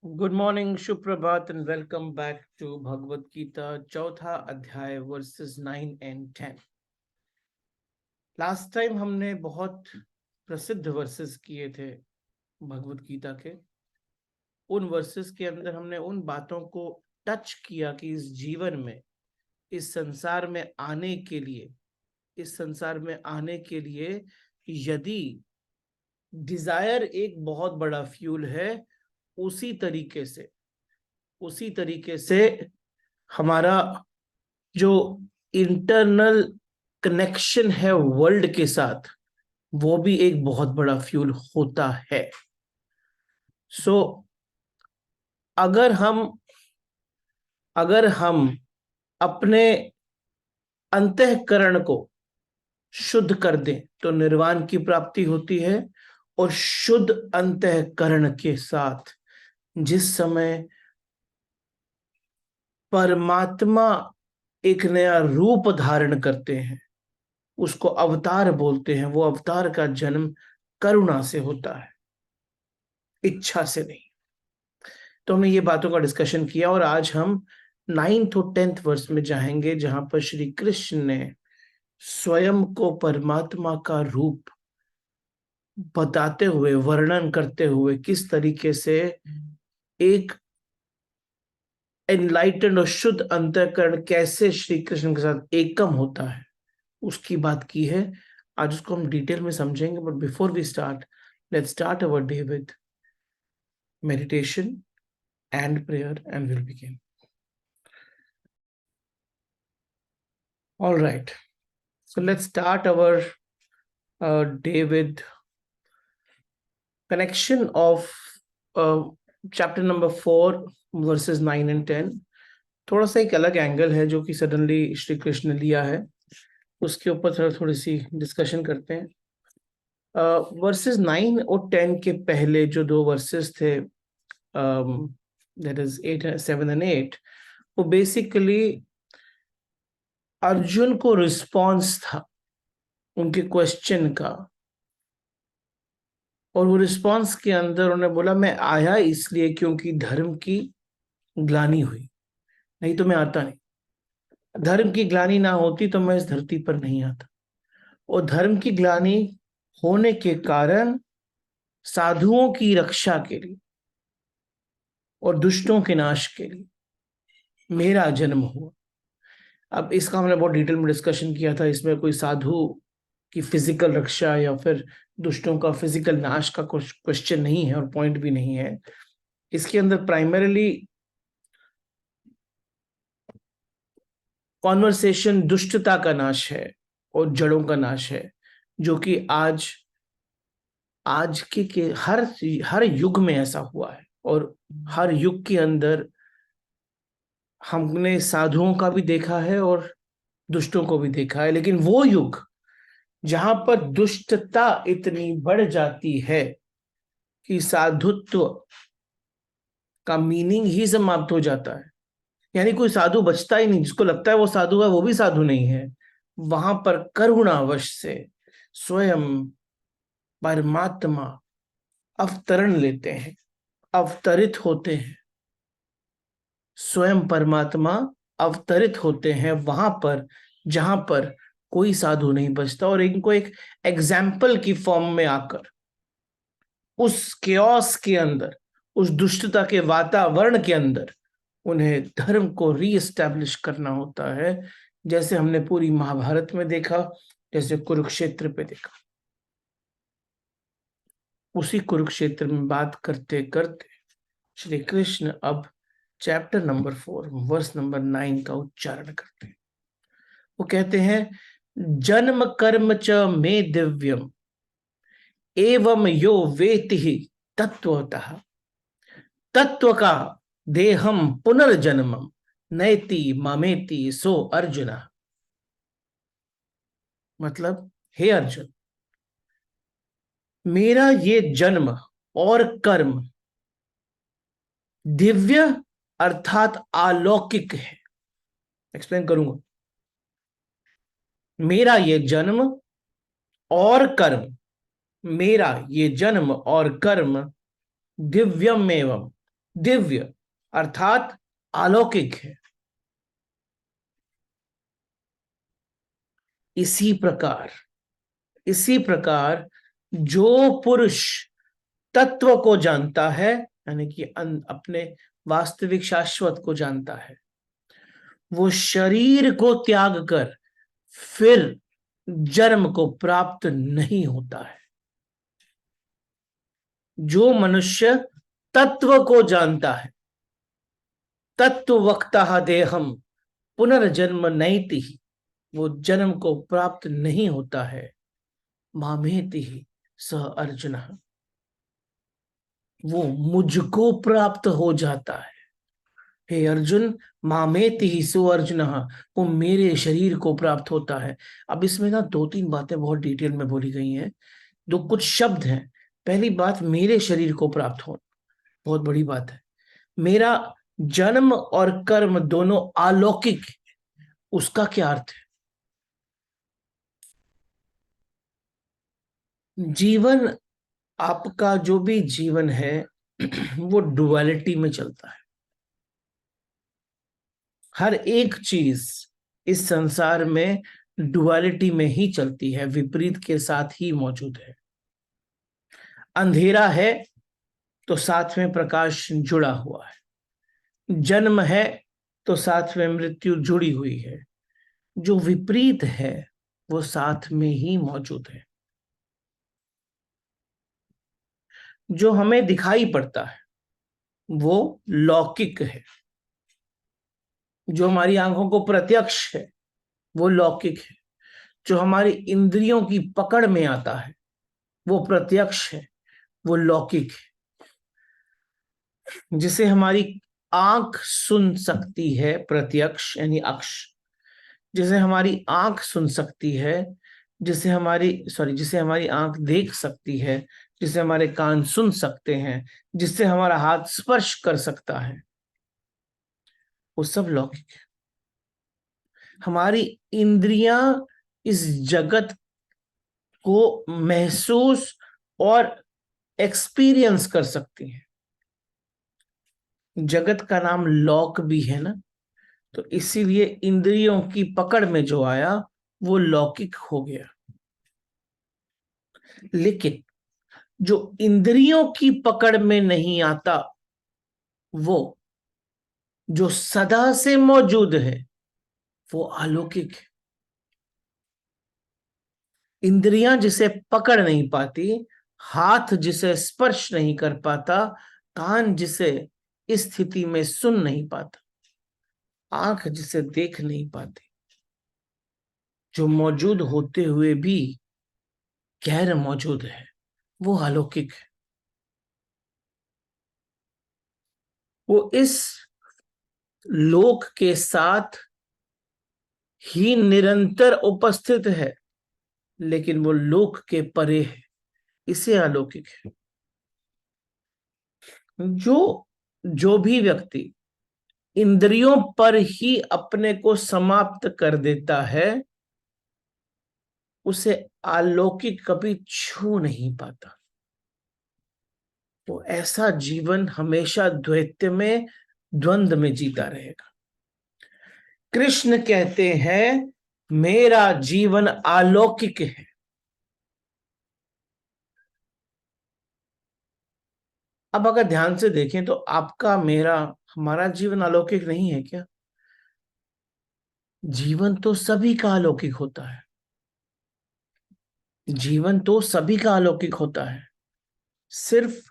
Good morning, सुप्रभात and welcome back to Bhagavad Gita चौथा अध्याय वर्सेस 9 एंड 10। लास्ट टाइम हमने बहुत प्रसिद्ध वर्सेस किए थे भगवत गीता के। उन वर्सेस के अंदर हमने उन बातों को टच किया कि इस जीवन में, इस संसार में आने के लिए, यदि डिजायर एक बहुत बड़ा फ्यूल है, उसी तरीके से हमारा जो इंटरनल कनेक्शन है वर्ल्ड के साथ, वो भी एक बहुत बड़ा फ्यूल होता है। सो अगर हम अपने अंतःकरण को शुद्ध कर दें तो निर्वाण की प्राप्ति होती है। और शुद्ध अंतःकरण के साथ जिस समय परमात्मा एक नया रूप धारण करते हैं, उसको अवतार बोलते हैं। वो अवतार का जन्म करुणा से होता है, इच्छा से नहीं। तो हमने ये बातों का डिस्कशन किया और आज हम 9th और 10th वर्स में जाएंगे, जहां पर श्री कृष्ण ने स्वयं को परमात्मा का रूप बताते हुए, वर्णन करते हुए, किस तरीके से एक एनलाइटेंड और शुद्ध अंतःकरण कैसे श्री कृष्ण के साथ एकम होता है, उसकी बात की है। आज उसको हम डिटेल में समझेंगे, but before we start, let's start our day with meditation and prayer, and we'll begin. All right. So let's start our day with connection of chapter number 4 verses 9 and 10. थोड़ा सा एक अलग एंगल है जो कि suddenly Shri Krishna ने लिया है, उसके ऊपर थोड़ी सी डिस्कशन करते हैं। वर्सेस 9 और 10 के पहले जो दो वर्सेस थे, दैट इज 8, 7 and 8, वो बेसिकली अर्जुन को रिस्पॉन्स था उनके क्वेश्चन का। और वो रिस्पॉन्स के अंदर उन्होंने बोला, मैं आया इसलिए क्योंकि धर्म की ग्लानि हुई, नहीं तो मैं आता नहीं। धर्म की ग्लानि ना होती तो मैं इस धरती पर नहीं आता। और धर्म की ग्लानि होने के कारण साधुओं की रक्षा के लिए और दुष्टों के नाश के लिए मेरा जन्म हुआ। अब इसका हमने बहुत डिटेल में डिस्कशन किया था। इसमें कोई साधु की फिजिकल रक्षा या फिर दुष्टों का फिजिकल नाश का कुछ क्वेश्चन नहीं है और पॉइंट भी नहीं है। इसके अंदर प्राइमरीली कॉन्वर्सेशन दुष्टता का नाश है और जड़ों का नाश है, जो कि आज के हर युग में ऐसा हुआ है। और हर युग के अंदर हमने साधुओं का भी देखा है और दुष्टों को भी देखा है। लेकिन वो युग जहां पर दुष्टता इतनी बढ़ जाती है कि साधुत्व का मीनिंग ही समाप्त हो जाता है, यानी कोई साधु बचता ही नहीं। जिसको लगता है वो साधु है, वो भी साधु नहीं है। वहां पर करुणावश से स्वयं परमात्मा अवतरण लेते हैं, अवतरित होते हैं। स्वयं परमात्मा अवतरित होते हैं वहां पर जहां पर कोई साधु नहीं बचता। और इनको एक एग्जाम्पल की फॉर्म में आकर उस केओस के अंदर, उस दुष्टता के वातावरण के अंदर उन्हें धर्म को रीएस्टैब्लिश करना होता है, जैसे हमने पूरी महाभारत में देखा, जैसे कुरुक्षेत्र पे देखा। उसी कुरुक्षेत्र में बात करते करते श्री कृष्ण अब चैप्टर नंबर 4 वर्स नंबर 9 का उच्चारण करते हैं। वो कहते हैं, जन्म कर्म च मे दिव्यम एवं यो वेति तत्वतः तत्व का देहम पुनर्जन्मम नैति ममेति सो अर्जुन। मतलब, हे अर्जुन, मेरा ये जन्म और कर्म दिव्य अर्थात अलौकिक है। एक्सप्लेन करूंगा। मेरा ये जन्म और कर्म, मेरा ये जन्म और कर्म दिव्यम एवं दिव्य अर्थात अलौकिक है। इसी प्रकार इसी प्रकार जो पुरुष तत्व को जानता है, यानी कि अपने वास्तविक शाश्वत को जानता है, वो शरीर को त्याग कर फिर जन्म को प्राप्त नहीं होता है। जो मनुष्य तत्व को जानता है, तत्ववक्ता देहम पुनर्जन्म नैति, वो जन्म को प्राप्त नहीं होता है। मामेति सह अर्जुन, वो मुझको प्राप्त हो जाता है। हे अर्जुन, मामेति ही सो अर्जुन, वो मेरे शरीर को प्राप्त होता है। अब इसमें ना दो तीन बातें बहुत डिटेल में बोली गई हैं, दो कुछ शब्द हैं। पहली बात, मेरे शरीर को प्राप्त हो, बहुत बड़ी बात है। मेरा जन्म और कर्म दोनों अलौकिक, उसका क्या अर्थ है? जीवन, आपका जो भी जीवन है वो डुअलिटी में चलता है। हर एक चीज इस संसार में डुअलिटी में ही चलती है, विपरीत के साथ ही मौजूद है। अंधेरा है तो साथ में प्रकाश जुड़ा हुआ है, जन्म है तो साथ में मृत्यु जुड़ी हुई है। जो विपरीत है वो साथ में ही मौजूद है। जो हमें दिखाई पड़ता है वो लौकिक है, जो हमारी आंखों को प्रत्यक्ष है वो लौकिक है, जो हमारी इंद्रियों की पकड़ में आता है वो प्रत्यक्ष है, वो लौकिक है। जिसे हमारी आंख सुन सकती है, प्रत्यक्ष यानी अक्ष, जिसे हमारी आंख सुन सकती है, जिसे हमारी आंख देख सकती है, जिसे हमारे कान सुन सकते हैं, जिससे हमारा हाथ स्पर्श कर सकता है, वो सब लौकिक है। हमारी इंद्रियां इस जगत को महसूस और एक्सपीरियंस कर सकती हैं। जगत का नाम लौक भी है ना, तो इसीलिए इंद्रियों की पकड़ में जो आया वो लौकिक हो गया। लेकिन जो इंद्रियों की पकड़ में नहीं आता, वो जो सदा से मौजूद है, वो अलौकिक है। इंद्रियां जिसे पकड़ नहीं पाती, हाथ जिसे स्पर्श नहीं कर पाता, कान जिसे इस स्थिति में सुन नहीं पाता, आंख जिसे देख नहीं पाती, जो मौजूद होते हुए भी गैर मौजूद है, वो अलौकिक है। वो इस लोक के साथ ही निरंतर उपस्थित है, लेकिन वो लोक के परे है, इसे अलौकिक है। जो जो भी व्यक्ति इंद्रियों पर ही अपने को समाप्त कर देता है, उसे अलौकिक कभी छू नहीं पाता। तो ऐसा जीवन हमेशा द्वैत में, द्वंद में जीता रहेगा। कृष्ण कहते हैं मेरा जीवन अलौकिक है। अब अगर ध्यान से देखें तो आपका, मेरा, हमारा जीवन अलौकिक नहीं है क्या? जीवन तो सभी का अलौकिक होता है। जीवन तो सभी का अलौकिक होता है। सिर्फ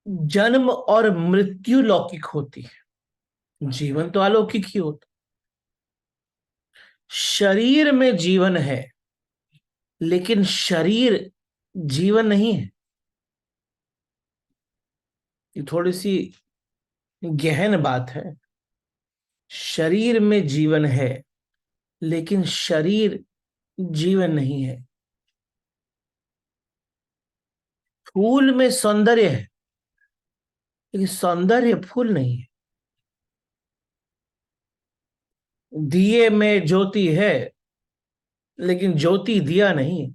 जन्म और मृत्यु लौकिक होती है, जीवन तो अलौकिक ही होता। शरीर में जीवन है, लेकिन शरीर जीवन नहीं है। ये थोड़ी सी गहन बात है। शरीर में जीवन है, लेकिन शरीर जीवन नहीं है। फूल में सौंदर्य है, लेकिन सौंदर्य फूल नहीं है। दिए में ज्योति है, लेकिन ज्योति दिया नहीं है।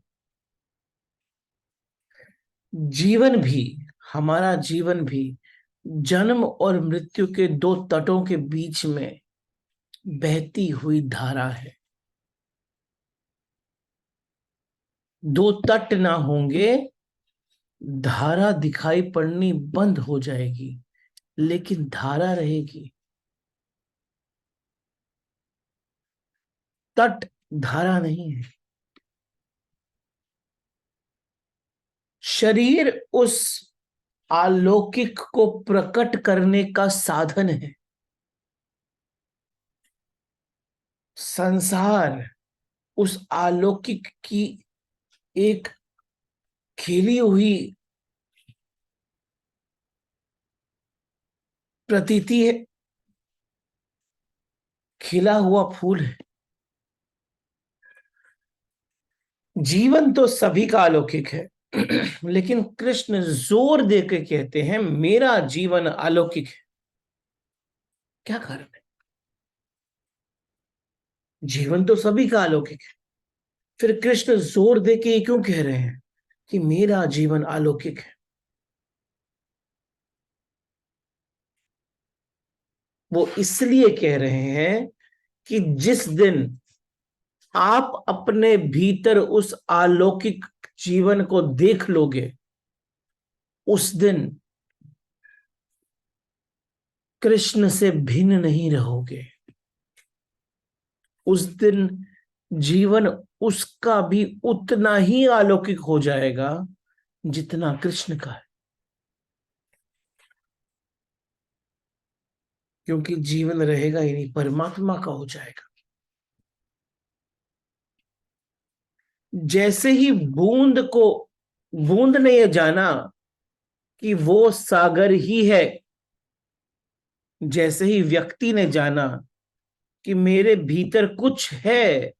जीवन भी, हमारा जीवन भी जन्म और मृत्यु के दो तटों के बीच में बहती हुई धारा है। दो तट ना होंगे, धारा दिखाई पड़नी बंद हो जाएगी, लेकिन धारा रहेगी। तट धारा नहीं है। शरीर उस अलौकिक को प्रकट करने का साधन है। संसार उस अलौकिक की एक खिली हुई प्रतीति है, खिला हुआ फूल है। जीवन तो सभी का अलौकिक है, लेकिन कृष्ण जोर देकर कहते हैं मेरा जीवन अलौकिक है। क्या कारण है? जीवन तो सभी का अलौकिक है, फिर कृष्ण जोर देके ये क्यों कह रहे हैं कि मेरा जीवन अलौकिक है? वो इसलिए कह रहे हैं कि जिस दिन आप अपने भीतर उस अलौकिक जीवन को देख लोगे, उस दिन कृष्ण से भिन्न नहीं रहोगे। उस दिन जीवन उसका भी उतना ही अलौकिक हो जाएगा जितना कृष्ण का है, क्योंकि जीवन रहेगा ही नहीं, परमात्मा का हो जाएगा। जैसे ही बूंद ने यह जाना कि वो सागर ही है, जैसे ही व्यक्ति ने जाना कि मेरे भीतर कुछ है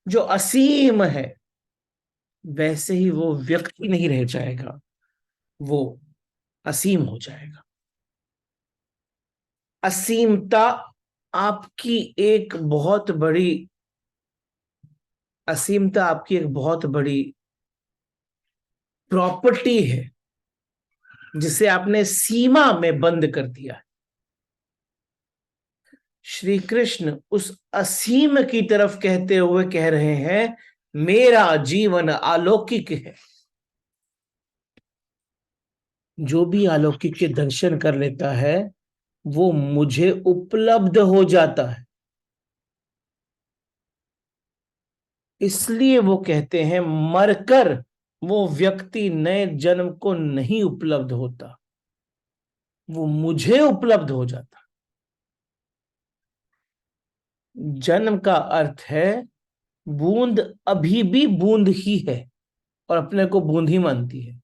जो असीम है, वैसे ही वो व्यक्ति नहीं रह जाएगा, वो असीम हो जाएगा। असीमता आपकी एक बहुत बड़ी असीमता आपकी एक बहुत बड़ी प्रॉपर्टी है, जिसे आपने सीमा में बंद कर दिया है। श्री कृष्ण उस असीम की तरफ कहते हुए कह रहे हैं मेरा जीवन अलौकिक है। जो भी अलौकिक के दर्शन कर लेता है वो मुझे उपलब्ध हो जाता है। इसलिए वो कहते हैं मरकर वो व्यक्ति नए जन्म को नहीं उपलब्ध होता, वो मुझे उपलब्ध हो जाता। जन्म का अर्थ है बूंद अभी भी बूंद ही है और अपने को बूंद ही मानती है।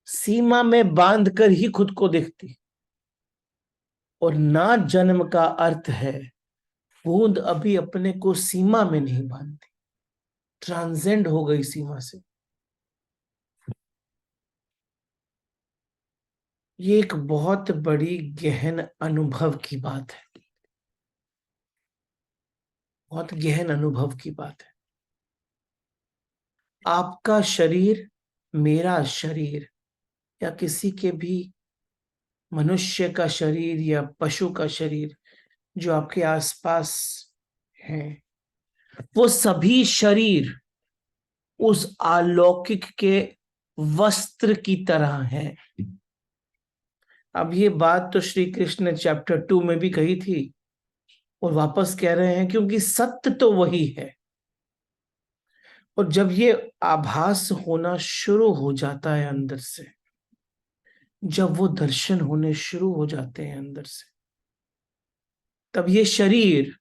सीमा में बांध कर ही खुद को देखती। और ना जन्म का अर्थ है बूंद अभी अपने को सीमा में नहीं बांधती, ट्रांसेंड हो गई सीमा से। ये एक बहुत बड़ी गहन अनुभव की बात है, बहुत गहन अनुभव की बात है। आपका शरीर, मेरा शरीर, या किसी के भी मनुष्य का शरीर या पशु का शरीर जो आपके आसपास है, वो सभी शरीर उस अलौकिक के वस्त्र की तरह है। अब ये बात तो श्री कृष्ण ने चैप्टर 2 में भी कही थी और वापस कह रहे हैं, क्योंकि सत्य तो वही है। और जब ये आभास होना शुरू हो जाता है अंदर से, जब वो दर्शन होने शुरू हो जाते हैं अंदर से, तब ये शरीर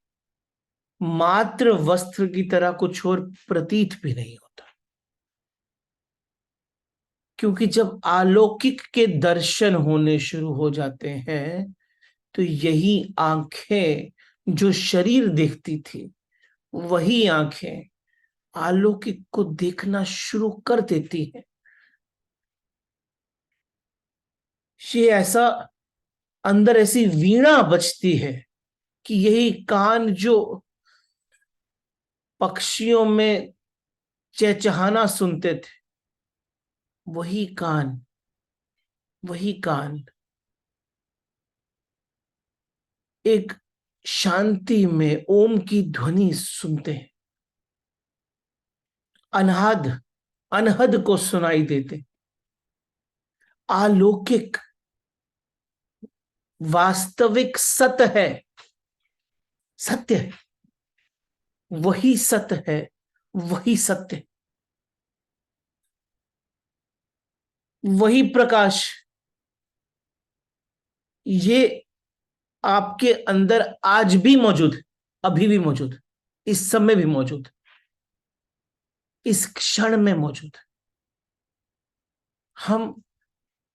मात्र वस्त्र की तरह कुछ और प्रतीत भी नहीं होता। क्योंकि जब अलौकिक के दर्शन होने शुरू हो जाते हैं तो यही आंखें जो शरीर देखती थी, वही आंखें अलौकिक को देखना शुरू कर देती हैं। ये ऐसा अंदर ऐसी वीणा बजती है कि यही कान जो पक्षियों में चहचहाना सुनते थे, वही कान, वही कान एक शांति में ओम की ध्वनि सुनते हैं, अनहद अनहद को सुनाई देते, अलौकिक वास्तविक सत्य है, सत्य है, वही सत्य है, वही सत्य है, वही प्रकाश, ये आपके अंदर आज भी मौजूद है, अभी भी मौजूद है, इस समय भी मौजूद है, इस क्षण में मौजूद है। हम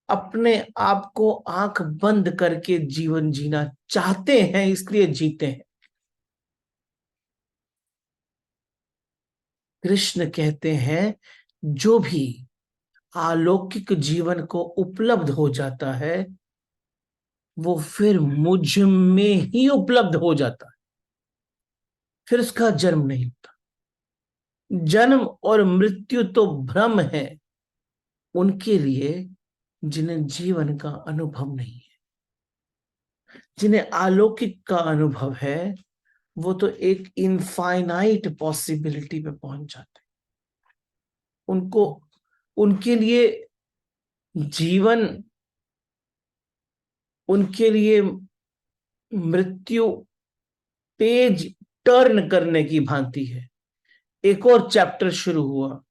अपने आप को आंख बंद करके जीवन जीना चाहते हैं, इसलिए जीते हैं। कृष्ण कहते हैं जो भी अलौकिक जीवन को उपलब्ध हो जाता है वो फिर मुझ में ही उपलब्ध हो जाता है, फिर उसका जन्म नहीं होता। जन्म और मृत्यु तो भ्रम है उनके लिए जिन्हें जीवन का अनुभव नहीं है। जिन्हें अलौकिक का अनुभव है वो तो एक इनफाइनाइट पॉसिबिलिटी पे पहुंच जाते हैं। उनको, उनके लिए जीवन, उनके लिए मृत्यु पेज टर्न करने की भांति है। एक और चैप्टर शुरू हुआ,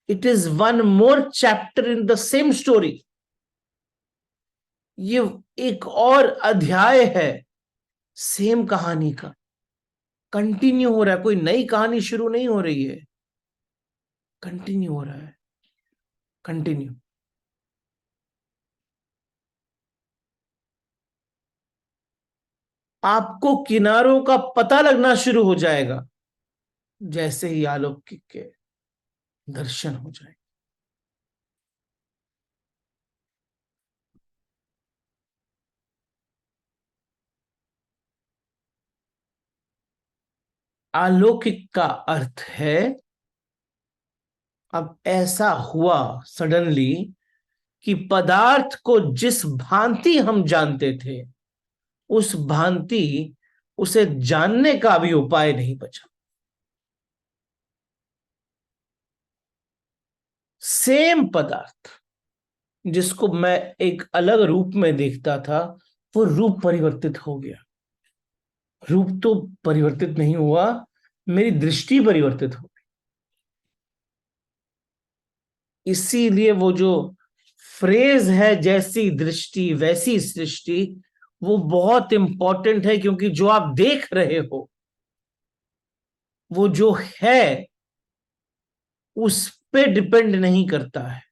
it is one more chapter in the same story. ये एक और अध्याय है सेम कहानी का, कंटिन्यू हो रहा है, कोई नई कहानी शुरू नहीं हो रही है, कंटिन्यू हो रहा है, कंटिन्यू। आपको किनारों का पता लगना शुरू हो जाएगा जैसे ही अलौकिक के दर्शन हो जाए। अलौकिक का अर्थ है अब ऐसा हुआ सडनली कि पदार्थ को जिस भांति हम जानते थे उस भांति उसे जानने का भी उपाय नहीं बचा। सेम पदार्थ जिसको मैं एक अलग रूप में देखता था वो रूप परिवर्तित हो गया। रूप तो परिवर्तित नहीं हुआ, मेरी दृष्टि परिवर्तित हो गई। इसीलिए वो जो फ्रेज है जैसी दृष्टि वैसी सृष्टि, वो बहुत इंपॉर्टेंट है, क्योंकि जो आप देख रहे हो वो जो है उस पे डिपेंड नहीं करता है।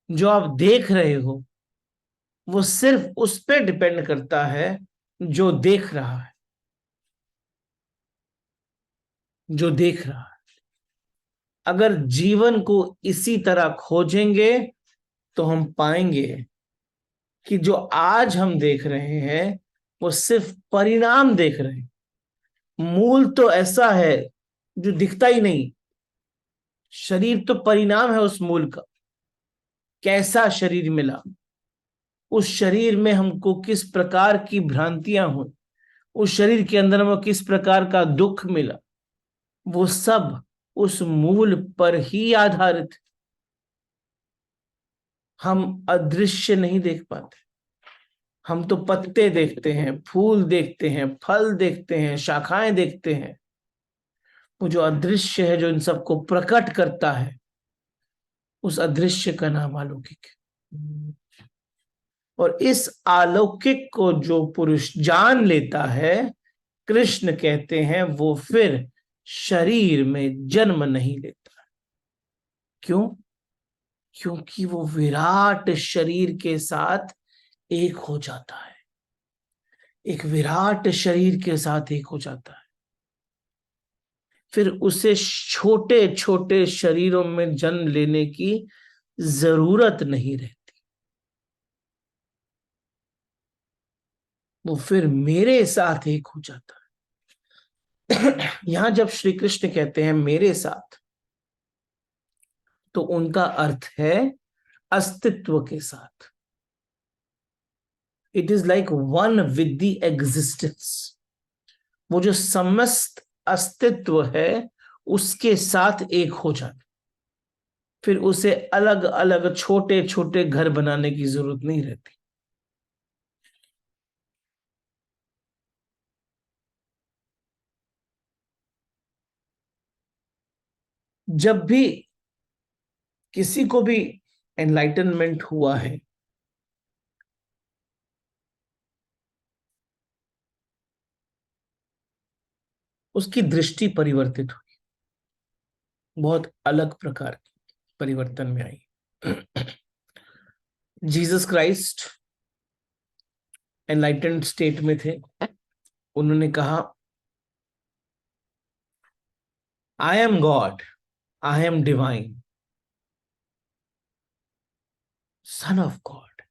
जो आप देख रहे हो वो सिर्फ उस पे डिपेंड करता है जो देख रहा है, जो देख रहा है। अगर जीवन को इसी तरह खोजेंगे तो हम पाएंगे कि जो आज हम देख रहे हैं वो सिर्फ परिणाम देख रहे हैं। मूल तो ऐसा है जो दिखता ही नहीं। शरीर तो परिणाम है उस मूल का। कैसा शरीर मिला, उस शरीर में हमको किस प्रकार की भ्रांतियां हुई, उस शरीर के अंदर हमको किस प्रकार का दुख मिला, वो सब उस मूल पर ही आधारित। हम अदृश्य नहीं देख पाते। हम तो पत्ते देखते हैं, फूल देखते हैं, फल देखते हैं, शाखाएं देखते हैं। वो जो अदृश्य है जो इन सबको प्रकट करता है उस अदृश्य का नाम अलौकिक है। और इस अलौकिक को जो पुरुष जान लेता है, कृष्ण कहते हैं वो फिर शरीर में जन्म नहीं लेता। क्यों? क्योंकि वो विराट शरीर के साथ एक हो जाता है, एक विराट शरीर के साथ एक हो जाता है। फिर उसे छोटे छोटे शरीरों में जन्म लेने की जरूरत नहीं रहती। वो फिर मेरे साथ एक हो जाता है। यहां जब श्री कृष्ण कहते हैं मेरे साथ, तो उनका अर्थ है अस्तित्व के साथ। It is like one with the existence. वो जो समस्त अस्तित्व है उसके साथ एक हो जाना। फिर उसे अलग अलग छोटे छोटे घर बनाने की जरूरत नहीं रहती। जब भी किसी को भी एनलाइटनमेंट हुआ है, उसकी दृष्टि परिवर्तित हुई, बहुत अलग प्रकार की परिवर्तन में आई। जीसस क्राइस्ट एनलाइटेंड स्टेट में थे। उन्होंने कहा, I am God, I am divine, son of God.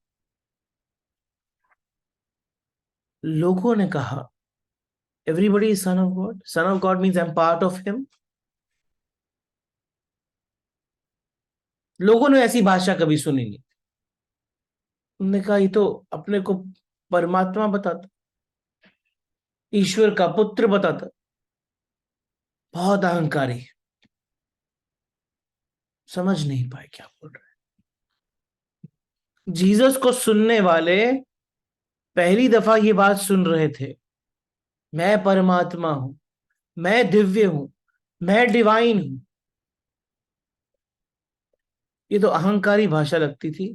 लोगों ने कहा, everybody is son of God, son of God means I am part of him. लोगों ने ऐसी भाषा कभी सुनी नहीं। उन्होंने कहा, ये तो अपने को परमात्मा बताता, ईश्वर का पुत्र बताता। बहुत अहंकारी, समझ नहीं पाए क्या बोल रहे हैं। जीसस को सुनने वाले पहली दफा ये बात सुन रहे थे, मैं परमात्मा हूं, मैं दिव्य हूं, मैं डिवाइन हूं। ये तो अहंकारी भाषा लगती थी,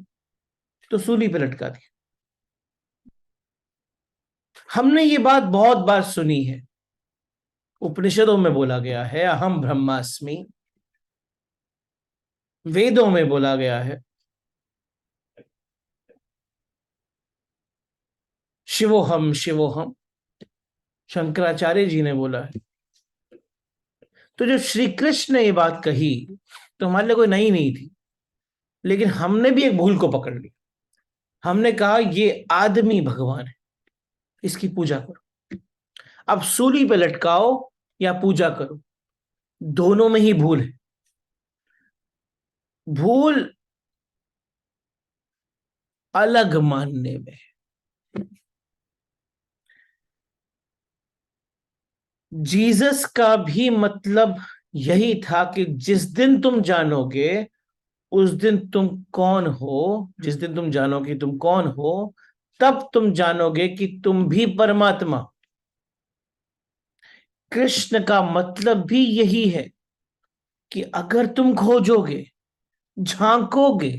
तो सूली पे लटका दी। हमने ये बात बहुत बार सुनी है। उपनिषदों में बोला गया है, अहम ब्रह्मास्मि। वेदों में बोला गया है, शिवोहम शिवोहम। शंकराचार्य जी ने बोला है। तो जब श्री कृष्ण ने ये बात कही, तो हमारे लिए कोई नई नहीं थी। लेकिन हमने भी एक भूल को पकड़ ली। हमने कहा, ये आदमी भगवान है, इसकी पूजा करो। अब सूली पे लटकाओ या पूजा करो, दोनों में ही भूल है। भूल अलग मानने में। जीसस का भी मतलब यही था कि जिस दिन तुम जानोगे, उस दिन तुम कौन हो, जिस दिन तुम जानोगे तुम कौन हो, तब तुम जानोगे कि तुम भी परमात्मा। कृष्ण का मतलब भी यही है कि अगर तुम खोजोगे, झांकोगे,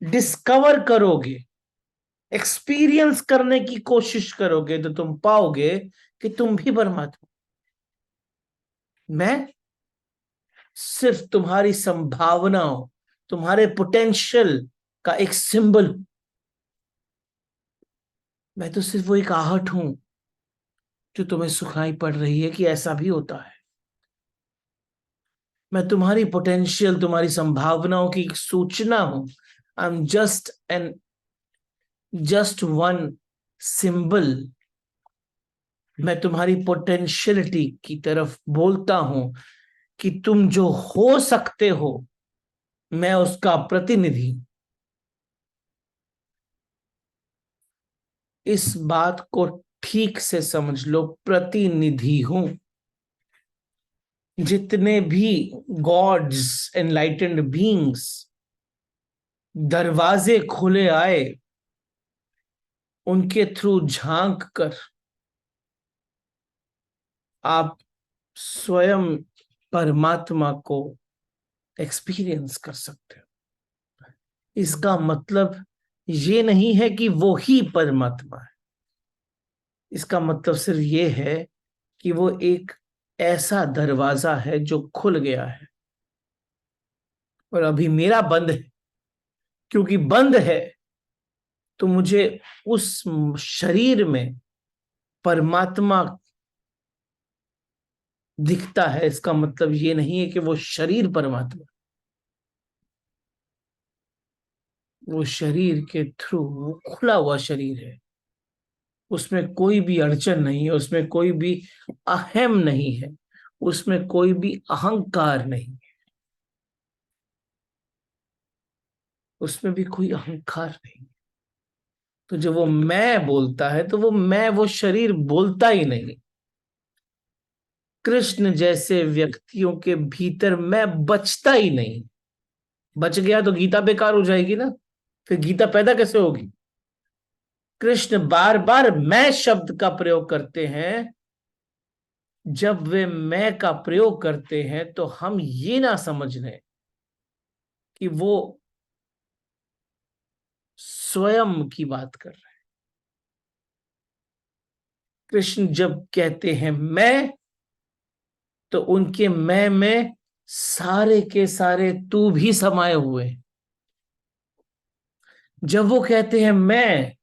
डिस्कवर करोगे, एक्सपीरियंस करने की कोशिश करोगे, तो तुम पाओगे कि तुम भी परमात्मा। मैं सिर्फ तुम्हारी संभावनाओं, तुम्हारे पोटेंशियल का एक सिंबल। मैं तो सिर्फ वो एक आहट हूं जो तुम्हें सुनाई पड़ रही है कि ऐसा भी होता है। मैं तुम्हारी पोटेंशियल, तुम्हारी संभावनाओं की एक सूचना हूं। I am just one symbol. मैं तुम्हारी पोटेंशियलिटी की तरफ बोलता हूं कि तुम जो हो सकते हो, मैं उसका प्रतिनिधि हूं। इस बात को ठीक से समझ लो, प्रतिनिधि हूं। जितने भी गॉड्स, एनलाइटेंड बीइंग्स दरवाजे खुले आए, उनके थ्रू झांक कर आप स्वयं परमात्मा को एक्सपीरियंस कर सकते हो। इसका मतलब ये नहीं है कि वो ही परमात्मा है। इसका मतलब सिर्फ ये है कि वो एक ऐसा दरवाजा है जो खुल गया है और अभी मेरा बंद है। क्योंकि बंद है, तो मुझे उस शरीर में परमात्मा दिखता है। इसका मतलब ये नहीं है कि वो शरीर परमात्मा, वो शरीर के थ्रू, वो खुला हुआ शरीर है। उसमें कोई भी अड़चन नहीं है, उसमें कोई भी अहम नहीं है, उसमें कोई भी अहंकार नहीं है। उसमें भी कोई अहंकार नहीं। तो जब वो मैं बोलता है तो वो शरीर बोलता ही नहीं। कृष्ण जैसे व्यक्तियों के भीतर मैं बचता ही नहीं। बच गया तो गीता बेकार हो जाएगी ना, फिर गीता पैदा कैसे होगी। कृष्ण बार बार मैं शब्द का प्रयोग करते हैं। जब वे मैं का प्रयोग करते हैं तो हम ये ना समझ लें कि वो स्वयं की बात कर रहे हैं। कृष्ण जब कहते हैं मैं, तो उनके मैं में सारे के सारे तू भी समाये हुए हैं। जब वो कहते हैं मैं,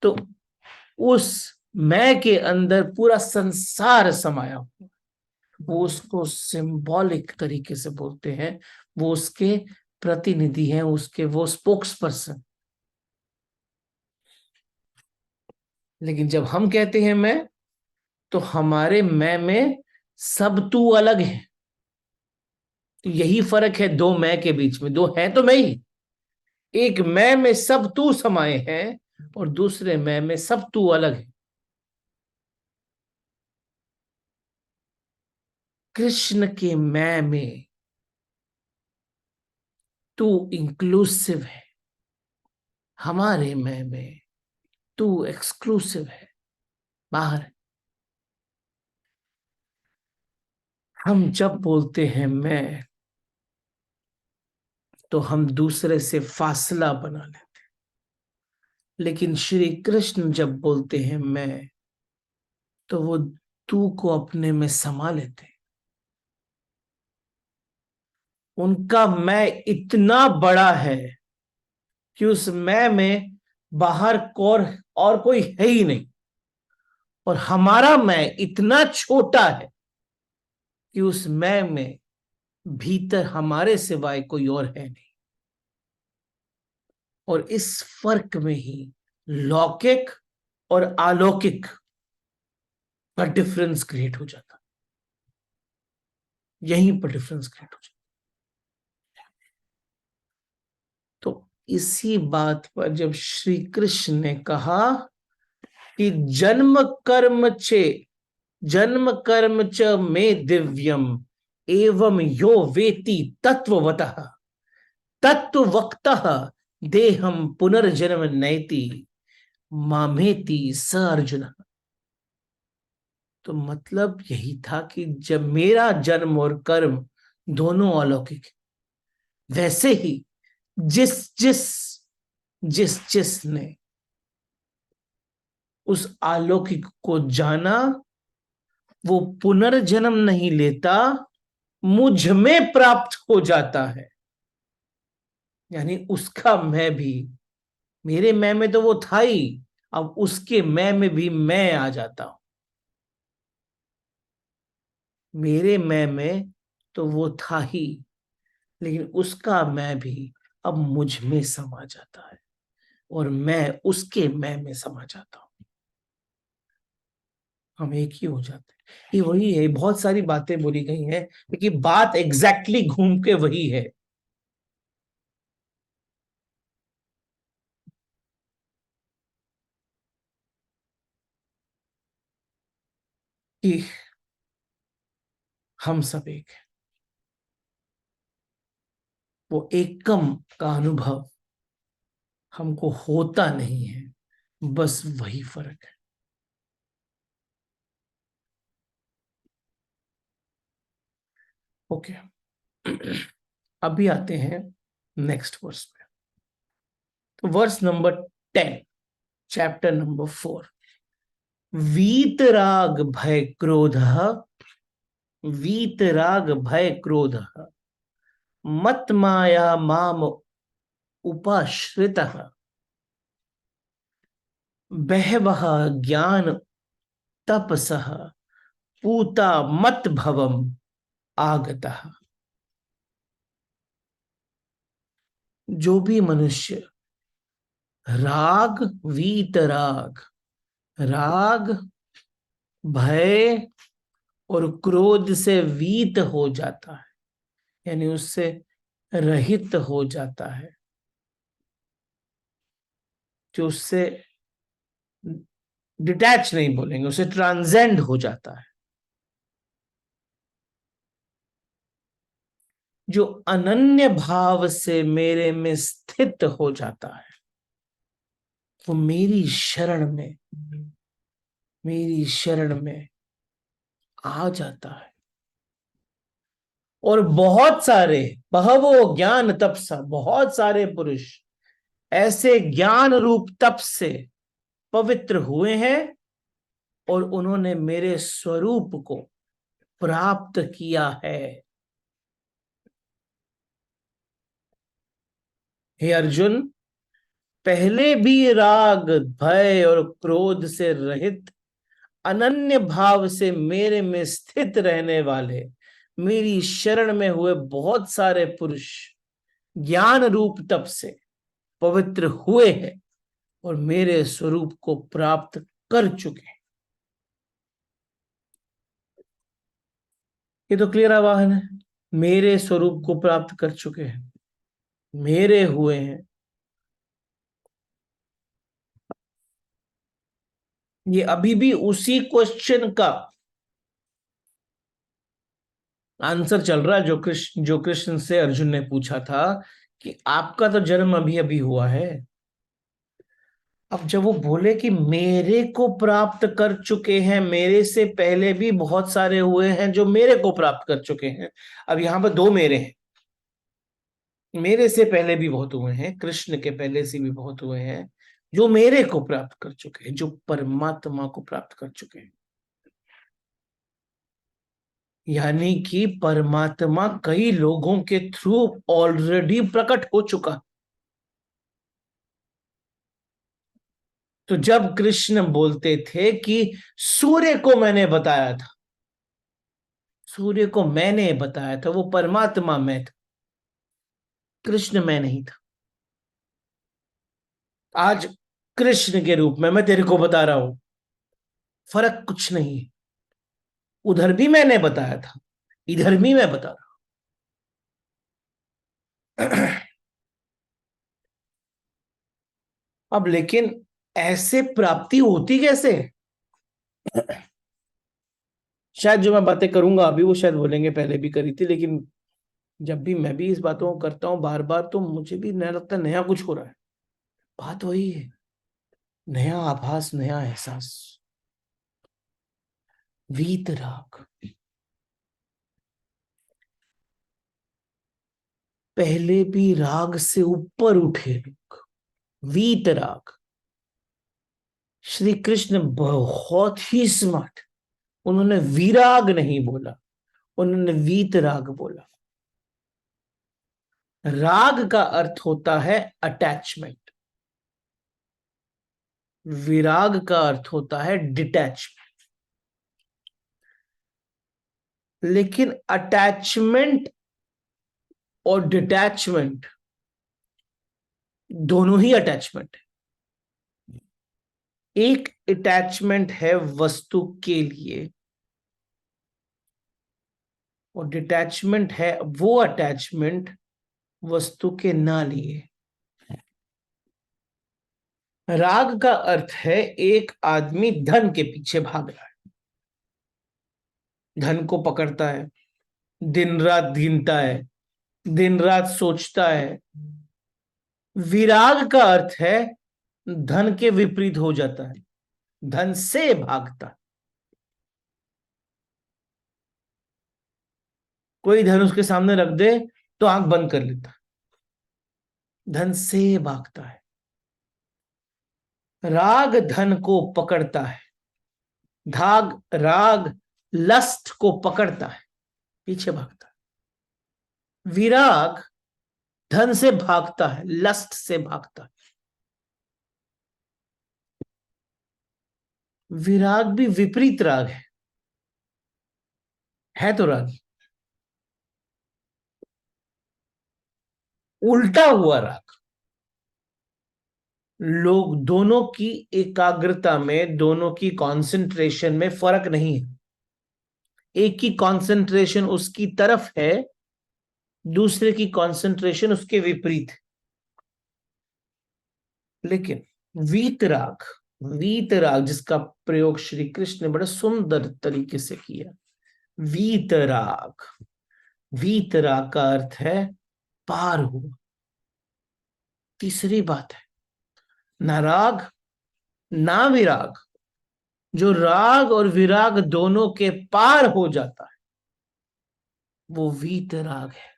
तो उस मैं के अंदर पूरा संसार समाया हुआ। वो उसको सिंबॉलिक तरीके से बोलते हैं। वो उसके प्रतिनिधि हैं, उसके वो स्पोक्स पर्सन। लेकिन जब हम कहते हैं मैं, तो हमारे मैं में सब तू अलग है। तो यही फर्क है दो मैं के बीच में। दो है तो मैं ही, एक मैं में सब तू समाये हैं और दूसरे मैं में सब तू अलग है। कृष्ण के मैं में तू इंक्लूसिव है, हमारे मैं में तू एक्सक्लूसिव है, बाहर है। हम जब बोलते हैं मैं, तो हम दूसरे से फासला बना लेते हैं। लेकिन श्री कृष्ण जब बोलते हैं मैं, तो वो तू को अपने में समा लेते हैं। उनका मैं इतना बड़ा है कि उस मैं में बाहर और कोई है ही नहीं। और हमारा मैं इतना छोटा है कि उस मैं में भीतर हमारे सिवाय कोई और है नहीं। और इस फर्क में ही लौकिक और अलौकिक का डिफरेंस क्रिएट हो जाता। यहीं पर डिफरेंस क्रिएट हो जाता। तो इसी बात पर जब श्री कृष्ण ने कहा कि जन्म कर्म च में दिव्यम एवं यो वेति तत्ववतः तत्वक्तः देहम पुनर्जन्म नैति मामेति स अर्जुन। तो मतलब यही था कि जब मेरा जन्म और कर्म दोनों अलौकिक है, वैसे ही जिस जिस जिस ने उस अलौकिक को जाना, वो पुनर्जन्म नहीं लेता, मुझ में प्राप्त हो जाता है। यानी उसका मैं भी, मेरे मैं में तो वो था ही, अब उसके मैं में भी मैं आ जाता हूं। मेरे मैं में तो वो था ही, लेकिन उसका मैं भी अब मुझ में समा जाता है और मैं उसके मैं में समा जाता हूं। हम एक ही हो जाते हैं। ये वही है, बहुत सारी बातें बोली गई हैं, लेकिन बात एग्जैक्टली घूम के वही है कि हम सब एक हैं। वो एकम का अनुभव हमको होता नहीं है, बस वही फर्क है। ओके, अभी आते हैं नेक्स्ट वर्स पे। तो वर्स नंबर 10, चैप्टर नंबर 4। वीतराग भय क्रोध, वीतराग भय क्रोध मत माया माम उपाश्रितः बहवः ज्ञान तपसः पूता मत भवम आगतः। जो भी मनुष्य राग, वीतराग, राग, भय और क्रोध से वीत हो जाता है, यानी उससे रहित हो जाता है, जो उससे डिटैच नहीं बोलेंगे, उसे ट्रांसेंड हो जाता है, जो अनन्य भाव से मेरे में स्थित हो जाता है, वो मेरी शरण में आ जाता है। और बहुत सारे, बहवो ज्ञान तपसा, बहुत सारे पुरुष ऐसे ज्ञान रूप तप से पवित्र हुए हैं और उन्होंने मेरे स्वरूप को प्राप्त किया है। हे अर्जुन, पहले भी राग, भय और क्रोध से रहित अनन्य भाव से मेरे में स्थित रहने वाले मेरी शरण में हुए बहुत सारे पुरुष ज्ञान रूप तप से पवित्र हुए हैं और मेरे स्वरूप को प्राप्त कर चुके हैं। ये तो क्लियर आवाहन है, मेरे स्वरूप को प्राप्त कर चुके हैं, मेरे हुए हैं। ये अभी भी उसी क्वेश्चन का आंसर चल रहा है जो कृष्ण से अर्जुन ने पूछा था कि आपका तो जन्म अभी अभी हुआ है। अब जब वो बोले कि मेरे को प्राप्त कर चुके हैं, मेरे से पहले भी बहुत सारे हुए हैं जो मेरे को प्राप्त कर चुके हैं। अब यहां पर दो मेरे हैं, मेरे से पहले भी बहुत हुए हैं, कृष्ण के पहले से भी बहुत हुए हैं जो मेरे को प्राप्त कर चुके हैं, जो परमात्मा को प्राप्त कर चुके हैं। यानी कि परमात्मा कई लोगों के थ्रू ऑलरेडी प्रकट हो चुका। तो जब कृष्ण बोलते थे कि सूर्य को मैंने बताया था, सूर्य को मैंने बताया था, वो परमात्मा में था, कृष्ण में नहीं था। आज कृष्ण के रूप में मैं तेरे को बता रहा हूं, फर्क कुछ नहीं है। उधर भी मैंने बताया था, इधर भी मैं बता रहा हूं। अब लेकिन ऐसे प्राप्ति होती कैसे? शायद जो मैं बातें करूंगा अभी वो शायद बोलेंगे पहले भी करी थी, लेकिन जब भी मैं भी इस बातों को करता हूं बार बार, तो मुझे भी नया लगता है, नया कुछ हो रहा है। बात वही है, नया आभास, नया एहसास। वीतराग, पहले भी राग से ऊपर उठे लोग, वीतराग। श्री कृष्ण बहुत ही स्मार्ट, उन्होंने विराग नहीं बोला, उन्होंने वीतराग बोला। राग का अर्थ होता है अटैचमेंट, विराग का अर्थ होता है डिटैचमेंट। लेकिन अटैचमेंट और डिटैचमेंट दोनों ही अटैचमेंट है। एक अटैचमेंट है वस्तु के लिए और डिटैचमेंट है वो अटैचमेंट वस्तु के ना लिए। राग का अर्थ है एक आदमी धन के पीछे भाग रहा है, धन को पकड़ता है, दिन रात गिनता है, दिन रात सोचता है। विराग का अर्थ है धन के विपरीत हो जाता है, धन से भागता है। कोई धन उसके सामने रख दे तो आंख बंद कर लेता है, धन से भागता है। राग धन को पकड़ता है, राग लस्ट को पकड़ता है, पीछे भागता है। विराग धन से भागता है, लस्ट से भागता है। विराग भी विपरीत राग है तो राग, उल्टा हुआ राग। लोग दोनों की एकाग्रता में, दोनों की कंसंट्रेशन में फर्क नहीं है। एक की कंसंट्रेशन उसकी तरफ है, दूसरे की कंसंट्रेशन उसके विपरीत है। लेकिन वीतराग, वीतराग जिसका प्रयोग श्री कृष्ण ने बड़े सुंदर तरीके से किया। वीतराग, वीतराग का अर्थ है पार हुआ। तीसरी बात है, ना राग ना विराग, जो राग और विराग दोनों के पार हो जाता है वो वीतराग है,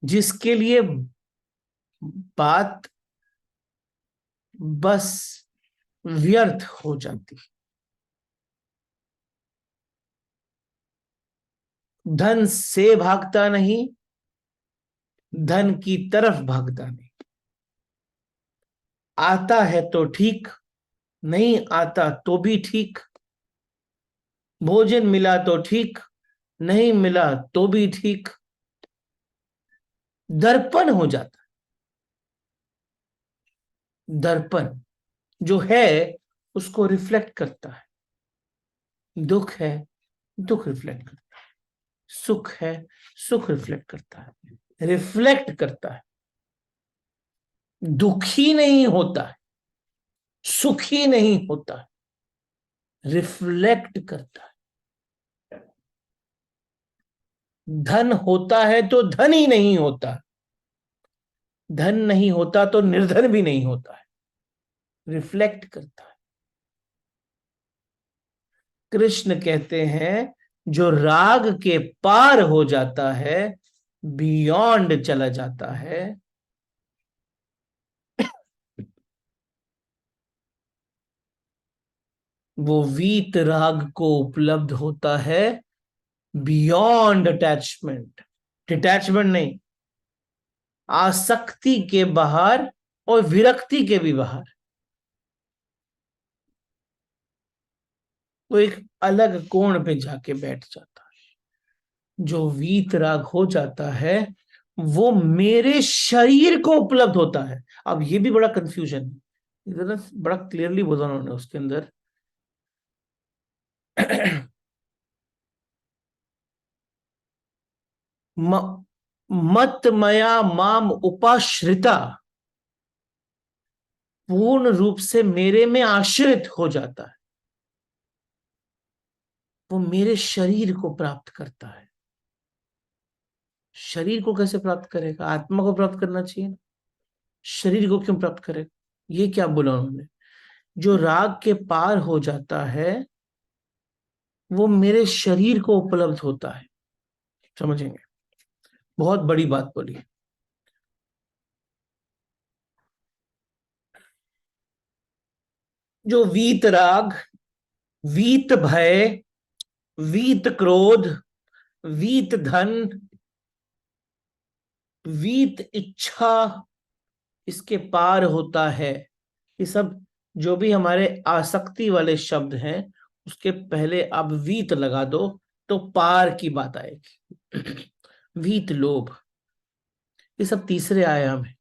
जिसके लिए बात बस व्यर्थ हो जाती। धन से भागता नहीं, धन की तरफ भागता नहीं। आता है तो ठीक, नहीं आता तो भी ठीक। भोजन मिला तो ठीक, नहीं मिला तो भी ठीक। दर्पण हो जाता। दर्पण जो है उसको रिफ्लेक्ट करता है। दुख है, दुख रिफ्लेक्ट करता है। सुख है, सुख रिफ्लेक्ट करता है, रिफ्लेक्ट करता है। दुखी नहीं होता है, सुखी नहीं होता है, रिफ्लेक्ट करता है। धन होता है तो धन ही नहीं होता, धन नहीं होता तो निर्धन भी नहीं होता है, रिफ्लेक्ट करता है। कृष्ण कहते हैं जो राग के पार हो जाता है, बियॉन्ड चला जाता है, वो वीत राग को उपलब्ध होता है बियॉन्ड अटैचमेंट। डिटैचमेंट नहीं, आसक्ति के बाहर और विरक्ति के भी बाहर। वो एक अलग कोण पे जाके बैठ जाता है। जो वीतराग हो जाता है वो मेरे शरीर को उपलब्ध होता है। अब ये भी बड़ा कंफ्यूजन है, इधर ना बड़ा क्लियरली बोला उन्होंने उसके अंदर। मत मया माम उपाश्रिता, पूर्ण रूप से मेरे में आश्रित हो जाता है, वो मेरे शरीर को प्राप्त करता है। शरीर को कैसे प्राप्त करेगा? आत्मा को प्राप्त करना चाहिए, शरीर को क्यों प्राप्त करेगा? ये क्या बोला उन्होंने? जो राग के पार हो जाता है वो मेरे शरीर को उपलब्ध होता है। समझेंगे, बहुत बड़ी बात बोली। जो वीत राग, वीत भय, वीत क्रोध, वीत धन, वीत इच्छा इसके पार होता है, ये सब जो भी हमारे आसक्ति वाले शब्द हैं उसके पहले आप वीत लगा दो तो पार की बात आएगी। वीत लोभ, ये सब तीसरे आयाम है।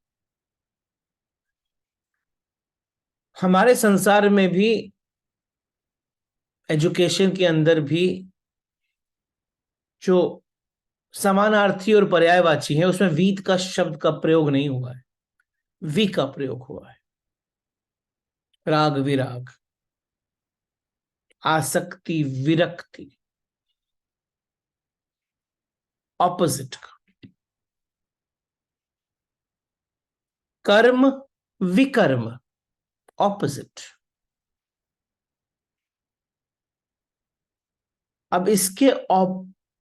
हमारे संसार में भी, एजुकेशन के अंदर भी जो समानार्थी और पर्यायवाची है उसमें वीत का शब्द का प्रयोग नहीं हुआ है, वी का प्रयोग हुआ है। राग विराग, आसक्ति विरक्ति, ऑपोजिट। कर्म विकर्म, ऑपोजिट। अब इसके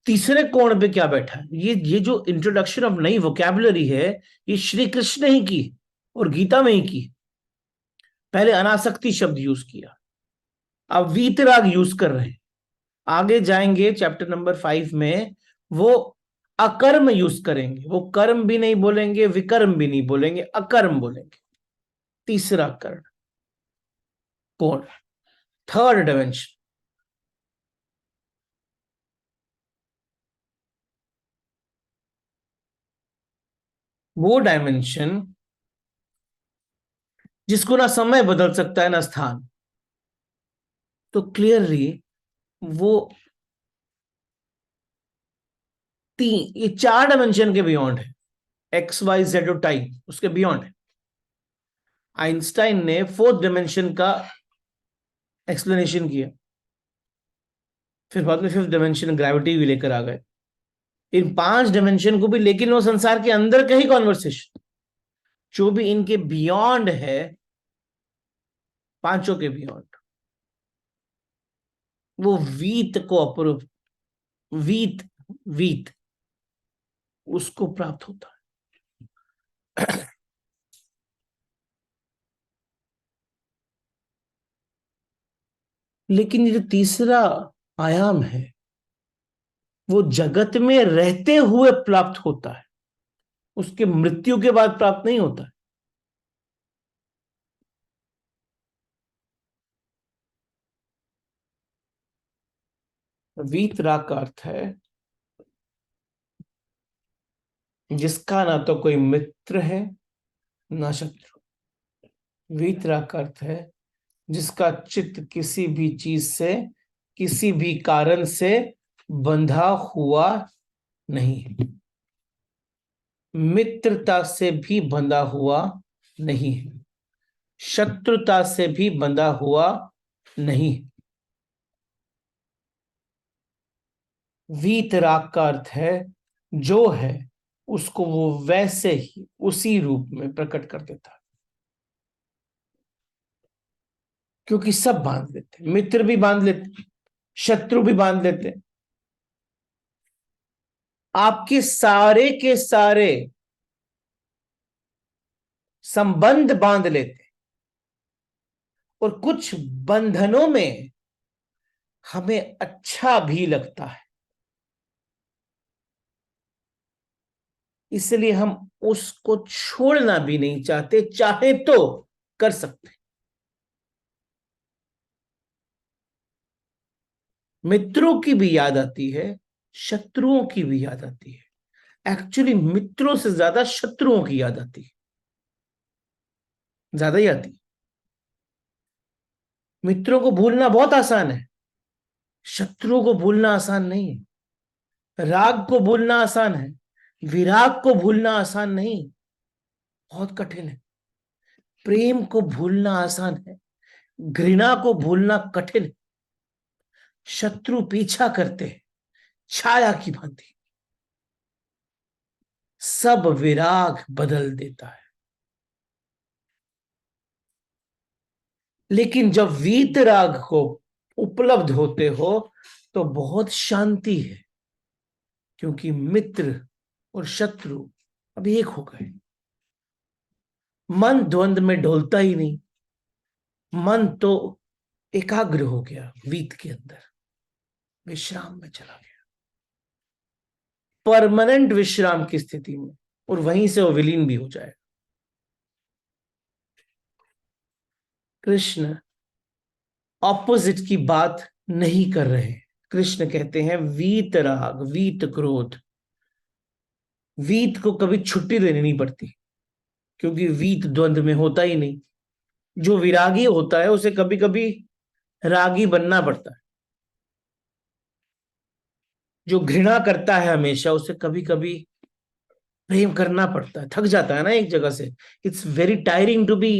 तीसरे कोण पे क्या बैठा है? ये जो इंट्रोडक्शन ऑफ नई वोकैबुलरी है ये श्री कृष्ण ने ही की और गीता में ही की। पहले अनासक्ति शब्द यूज किया, अब वीतराग यूज कर रहे हैं। आगे जाएंगे चैप्टर नंबर 5 में वो अकर्म यूज करेंगे, वो कर्म भी नहीं बोलेंगे, विकर्म भी नहीं बोलेंगे, अकर्म बोलेंगे। तीसरा कर्ण, कोण, थर्ड डायमेंशन। वो डायमेंशन जिसको ना समय बदल सकता है ना स्थान। तो क्लियरली वो ये 4 डायमेंशन के बियॉन्ड है, एक्स वाई जेड और टाइम उसके बियॉन्ड है। आइंस्टाइन ने फोर्थ डायमेंशन का एक्सप्लेनेशन किया, फिर बाद में फिफ्थ डायमेंशन ग्रेविटी भी लेकर आ गए, इन 5 डायमेंशन को भी, लेकिन वो संसार के अंदर का ही कॉन्वर्सेशन, जो भी इनके बियॉन्ड है, पांचों के बियॉन्ड, वो वीत को अप्रूव, वीत, वीत उसको प्राप्त होता है। लेकिन ये जो तीसरा आयाम है, वो जगत में रहते हुए प्राप्त होता है, उसके मृत्यु के बाद प्राप्त नहीं होता है। वीतराग का अर्थ है जिसका ना तो कोई मित्र है ना शत्रु। वीतराग का अर्थ है जिसका चित्त किसी भी चीज से, किसी भी कारण से बंधा हुआ नहीं है, मित्रता से भी बंधा हुआ नहीं है, शत्रुता से भी बंधा हुआ नहीं है। वीतराग का अर्थ है जो है उसको वो वैसे ही उसी रूप में प्रकट कर देता है, क्योंकि सब बांध लेते, मित्र भी बांध लेते, शत्रु भी बांध लेते, आपके सारे के सारे संबंध बांध लेते, और कुछ बंधनों में हमें अच्छा भी लगता है, इसलिए हम उसको छोड़ना भी नहीं चाहते, चाहे तो कर सकते। मित्रों की भी याद आती है, शत्रुओं की भी याद आती है। एक्चुअली मित्रों से ज्यादा शत्रुओं की याद आती है, ज्यादा ही आती है। मित्रों को भूलना बहुत आसान है, शत्रुओं को भूलना आसान नहीं है। राग को भूलना आसान है, विराग को भूलना आसान नहीं, बहुत कठिन है। प्रेम को भूलना आसान है, घृणा को भूलना कठिन है। शत्रु पीछा करते हैं छाया की भांति, सब विराग बदल देता है। लेकिन जब वीतराग को उपलब्ध होते हो तो बहुत शांति है, क्योंकि मित्र और शत्रु अब एक हो गए। मन द्वंद में ढोलता ही नहीं, मन तो एकाग्र हो गया, वीत के अंदर विश्राम में चला गया, परमानेंट विश्राम की स्थिति में, और वहीं से वो विलीन भी हो जाए। कृष्ण ऑपोजिट की बात नहीं कर रहे। कृष्ण कहते हैं वीत राग, वीत क्रोध, वीत को कभी छुट्टी देनी नहीं पड़ती, क्योंकि वीत द्वंद में होता ही नहीं। जो विरागी होता है उसे कभी कभी रागी बनना पड़ता है, जो घृणा करता है हमेशा उसे कभी कभी प्रेम करना पड़ता है, थक जाता है ना एक जगह से। It's very tiring to be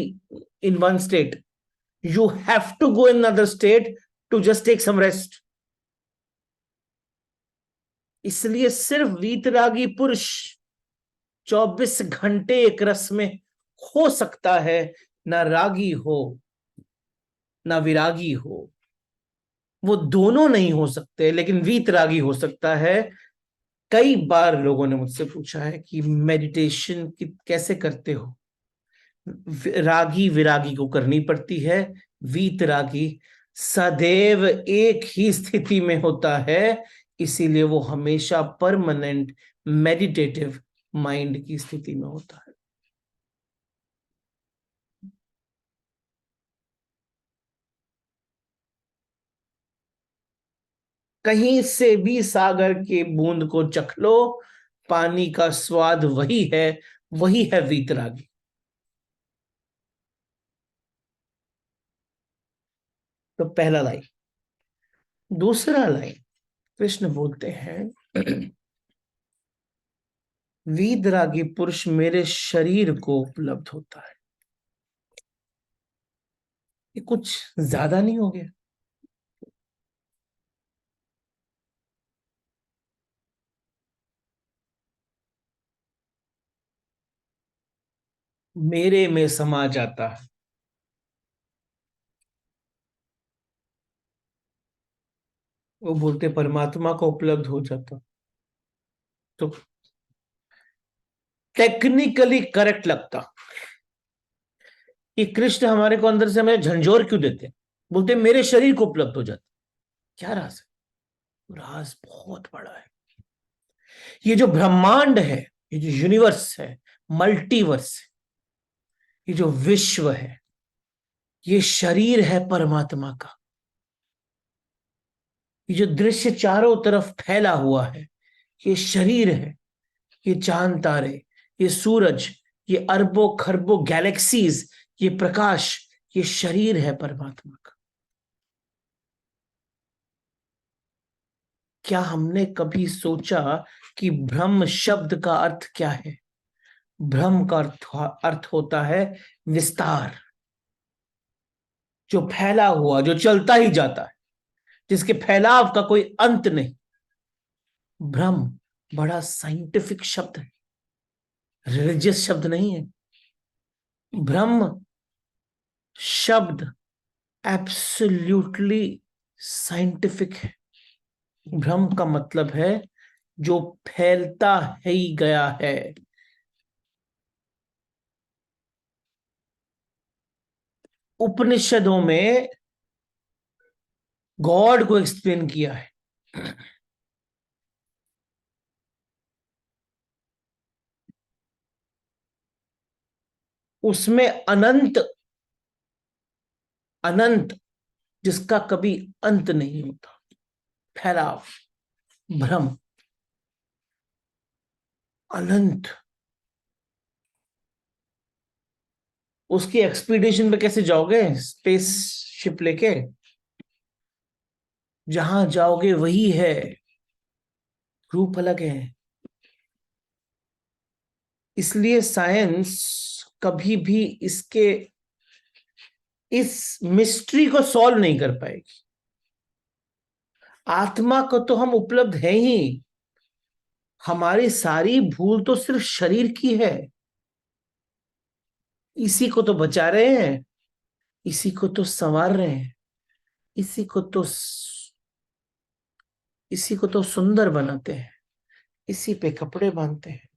in one state, you have to go in other state to just take some rest. इसलिए सिर्फ वीतरागी पुरुष 24 घंटे एक रस में हो सकता है, ना रागी हो ना विरागी हो, वो दोनों नहीं हो सकते, लेकिन वीतरागी हो सकता है। कई बार लोगों ने मुझसे पूछा है कि मेडिटेशन कैसे करते हो। रागी विरागी को करनी पड़ती है, वीतरागी सदैव एक ही स्थिति में होता है, इसीलिए वो हमेशा परमानेंट मेडिटेटिव माइंड की स्थिति में होता है। कहीं से भी सागर के बूंद को चख लो, पानी का स्वाद वही है वीतरागी। तो पहला लाइन। दूसरा लाइन, कृष्ण बोलते हैं वीतरागी पुरुष मेरे शरीर को उपलब्ध होता है। ये कुछ ज्यादा नहीं हो गया? मेरे में समा जाता है। वो बोलते परमात्मा को उपलब्ध हो जाता। तो टेक्निकली करेक्ट लगता कि कृष्ण हमारे को अंदर से हमें झंझोर क्यों देते हैं? बोलते मेरे शरीर को उपलब्ध हो जाता। क्या राज है? राज बहुत बड़ा है। ये जो ब्रह्मांड है, ये जो यूनिवर्स है, मल्टीवर्स है, ये जो विश्व है, ये शरीर है परमात्मा का। ये जो दृश्य चारों तरफ फैला हुआ है, ये शरीर है। ये चांद तारे, ये सूरज, ये अरबों खरबों गैलेक्सीज, ये प्रकाश, ये शरीर है परमात्मा का। क्या हमने कभी सोचा कि ब्रह्म शब्द का अर्थ क्या है? ब्रह्म का अर्थ होता है विस्तार, जो फैला हुआ, जो चलता ही जाता है, जिसके फैलाव का कोई अंत नहीं। ब्रह्म बड़ा साइंटिफिक शब्द है, रिलीजियस शब्द नहीं है। ब्रह्म शब्द एब्सोल्युटली साइंटिफिक है। ब्रह्म का मतलब है जो फैलता ही गया है। उपनिषदों में गॉड को एक्सप्लेन किया है। उसमें अनंत, अनंत जिसका कभी अंत नहीं होता, फैलाव, भ्रम, अनंत। उसकी एक्सपीडिशन पे कैसे जाओगे स्पेस शिप लेके? जहां जाओगे वही है, रूप अलग है। इसलिए साइंस कभी भी इसके, इस मिस्ट्री को सॉल्व नहीं कर पाएगी। आत्मा को तो हम उपलब्ध है ही। हमारी सारी भूल तो सिर्फ शरीर की है। इसी को तो बचा रहे हैं, इसी को तो संवार रहे हैं, इसी को तो, इसी को तो सुंदर बनाते हैं, इसी पे कपड़े बांधते हैं,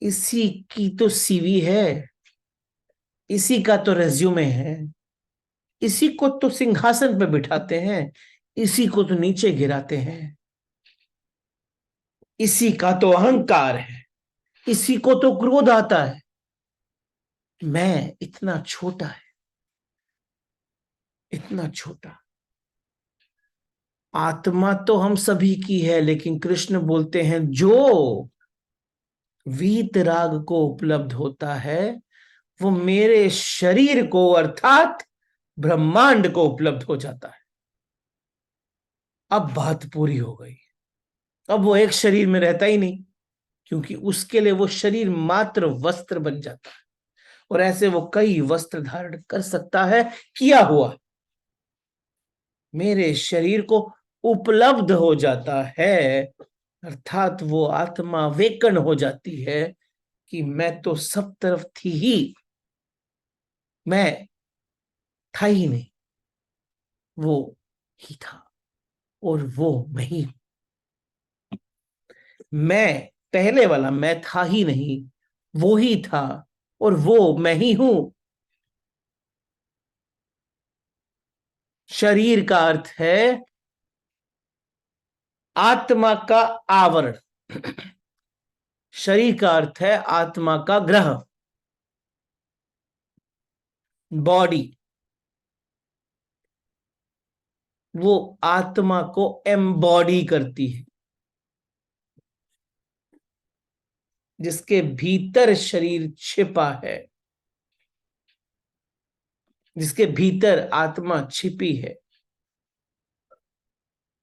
इसी की तो सीवी है, इसी का तो रेज्यूमे है, इसी को तो सिंहासन पे बिठाते हैं, इसी को तो नीचे गिराते हैं, इसी का तो अहंकार है, इसी को तो क्रोध आता है। मैं इतना छोटा है, इतना छोटा। आत्मा तो हम सभी की है, लेकिन कृष्ण बोलते हैं जो वीतराग को उपलब्ध होता है वो मेरे शरीर को अर्थात ब्रह्मांड को उपलब्ध हो जाता है। अब बात पूरी हो गई। अब वो एक शरीर में रहता ही नहीं, क्योंकि उसके लिए वो शरीर मात्र वस्त्र बन जाता है। और ऐसे वो कई वस्त्र धारण कर सकता है, किया हुआ मेरे शरीर को उपलब्ध हो जाता है। अर्थात वो आत्मा वेकन हो जाती है कि मैं तो सब तरफ थी ही, मैं था ही नहीं, वो ही था, और वो मैं ही। मैं, पहले वाला मैं था ही नहीं, वो ही था, और वो मैं ही हूं। शरीर का अर्थ है आत्मा का आवरण। शरीर का अर्थ है आत्मा का ग्रह, बॉडी। वो आत्मा को एम्बॉडी करती है, जिसके भीतर शरीर छिपा है, जिसके भीतर आत्मा छिपी है,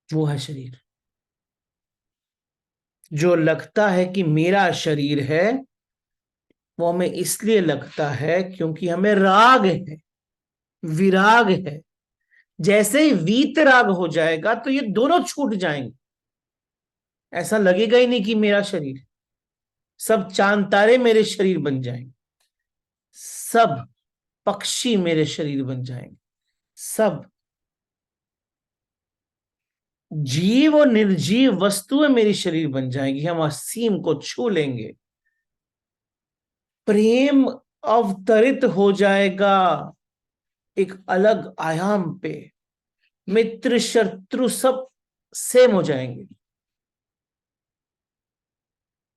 वो है शरीर। जो लगता है कि मेरा शरीर है, वो हमें इसलिए लगता है क्योंकि हमें राग है। विराग है। जैसे ही वीतराग हो जाएगा तो ये दोनों छूट जाएंगे। ऐसा लगेगा ही नहीं कि मेरा शरीर, सब चांद तारे मेरे शरीर बन जाएंगे, सब पक्षी मेरे शरीर बन जाएंगे, सब जीव और निर्जीव वस्तुएं मेरी शरीर बन जाएंगी। हम असीम को छू लेंगे। प्रेम अवतरित हो जाएगा एक अलग आयाम पे। मित्र शत्रु सब सेम हो जाएंगे।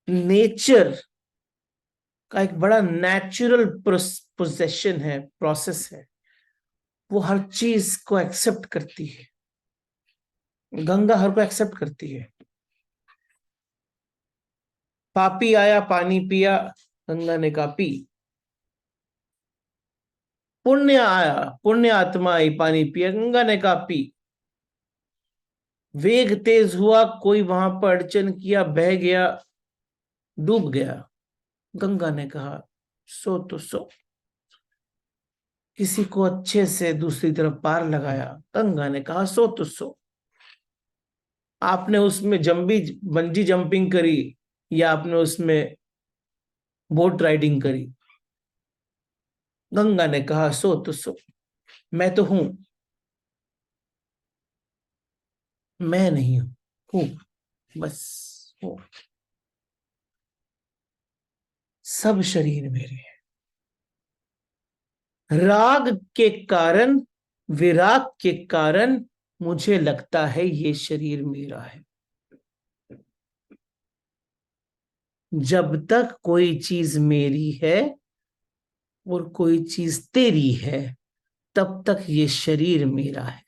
नेचर का एक बड़ा नेचुरल पोजेशन है, प्रोसेस है, वो हर चीज को एक्सेप्ट करती है। गंगा हर को एक्सेप्ट करती है। पापी आया पानी पिया, गंगा ने कहा पी। पुण्य आया, पुण्य आत्मा आई, पानी पिया, गंगा ने कहा पी। वेग तेज हुआ, कोई वहां पर अड़चन किया, बह गया, डूब गया, गंगा ने कहा सो तो सो। किसी को अच्छे से दूसरी तरफ पार लगाया, गंगा ने कहा सो तो सो। आपने उसमें जंबी बंजी जंपिंग करी या आपने उसमें बोट राइडिंग करी, गंगा ने कहा सो तो सो। मैं तो हूं, मैं नहीं हूं, हूं, बस हूं। सब शरीर मेरे हैं। राग के कारण, विराग के कारण मुझे लगता है ये शरीर मेरा है। जब तक कोई चीज मेरी है और कोई चीज तेरी है, तब तक ये शरीर मेरा है।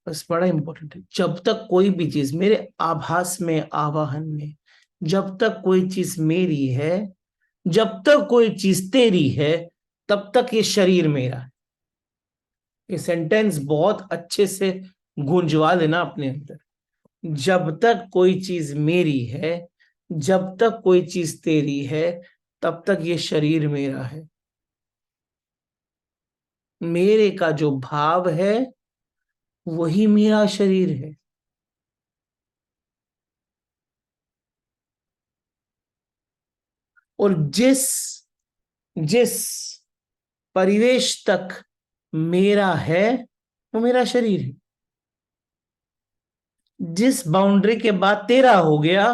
बस बड़ा इंपॉर्टेंट है। जब तक कोई भी चीज मेरे आभास में, आवाहन में, जब तक कोई चीज मेरी है, जब तक कोई चीज तेरी है, तब तक ये शरीर मेरा है। ये सेंटेंस बहुत अच्छे से गूंजवा लेना अपने अंदर। जब तक कोई चीज मेरी है, जब तक कोई चीज तेरी है, तब तक ये शरीर मेरा है। मेरे का जो भाव है वही मेरा शरीर है। और जिस जिस परिवेश तक मेरा है वो मेरा शरीर है। जिस बाउंड्री के बाद तेरा हो गया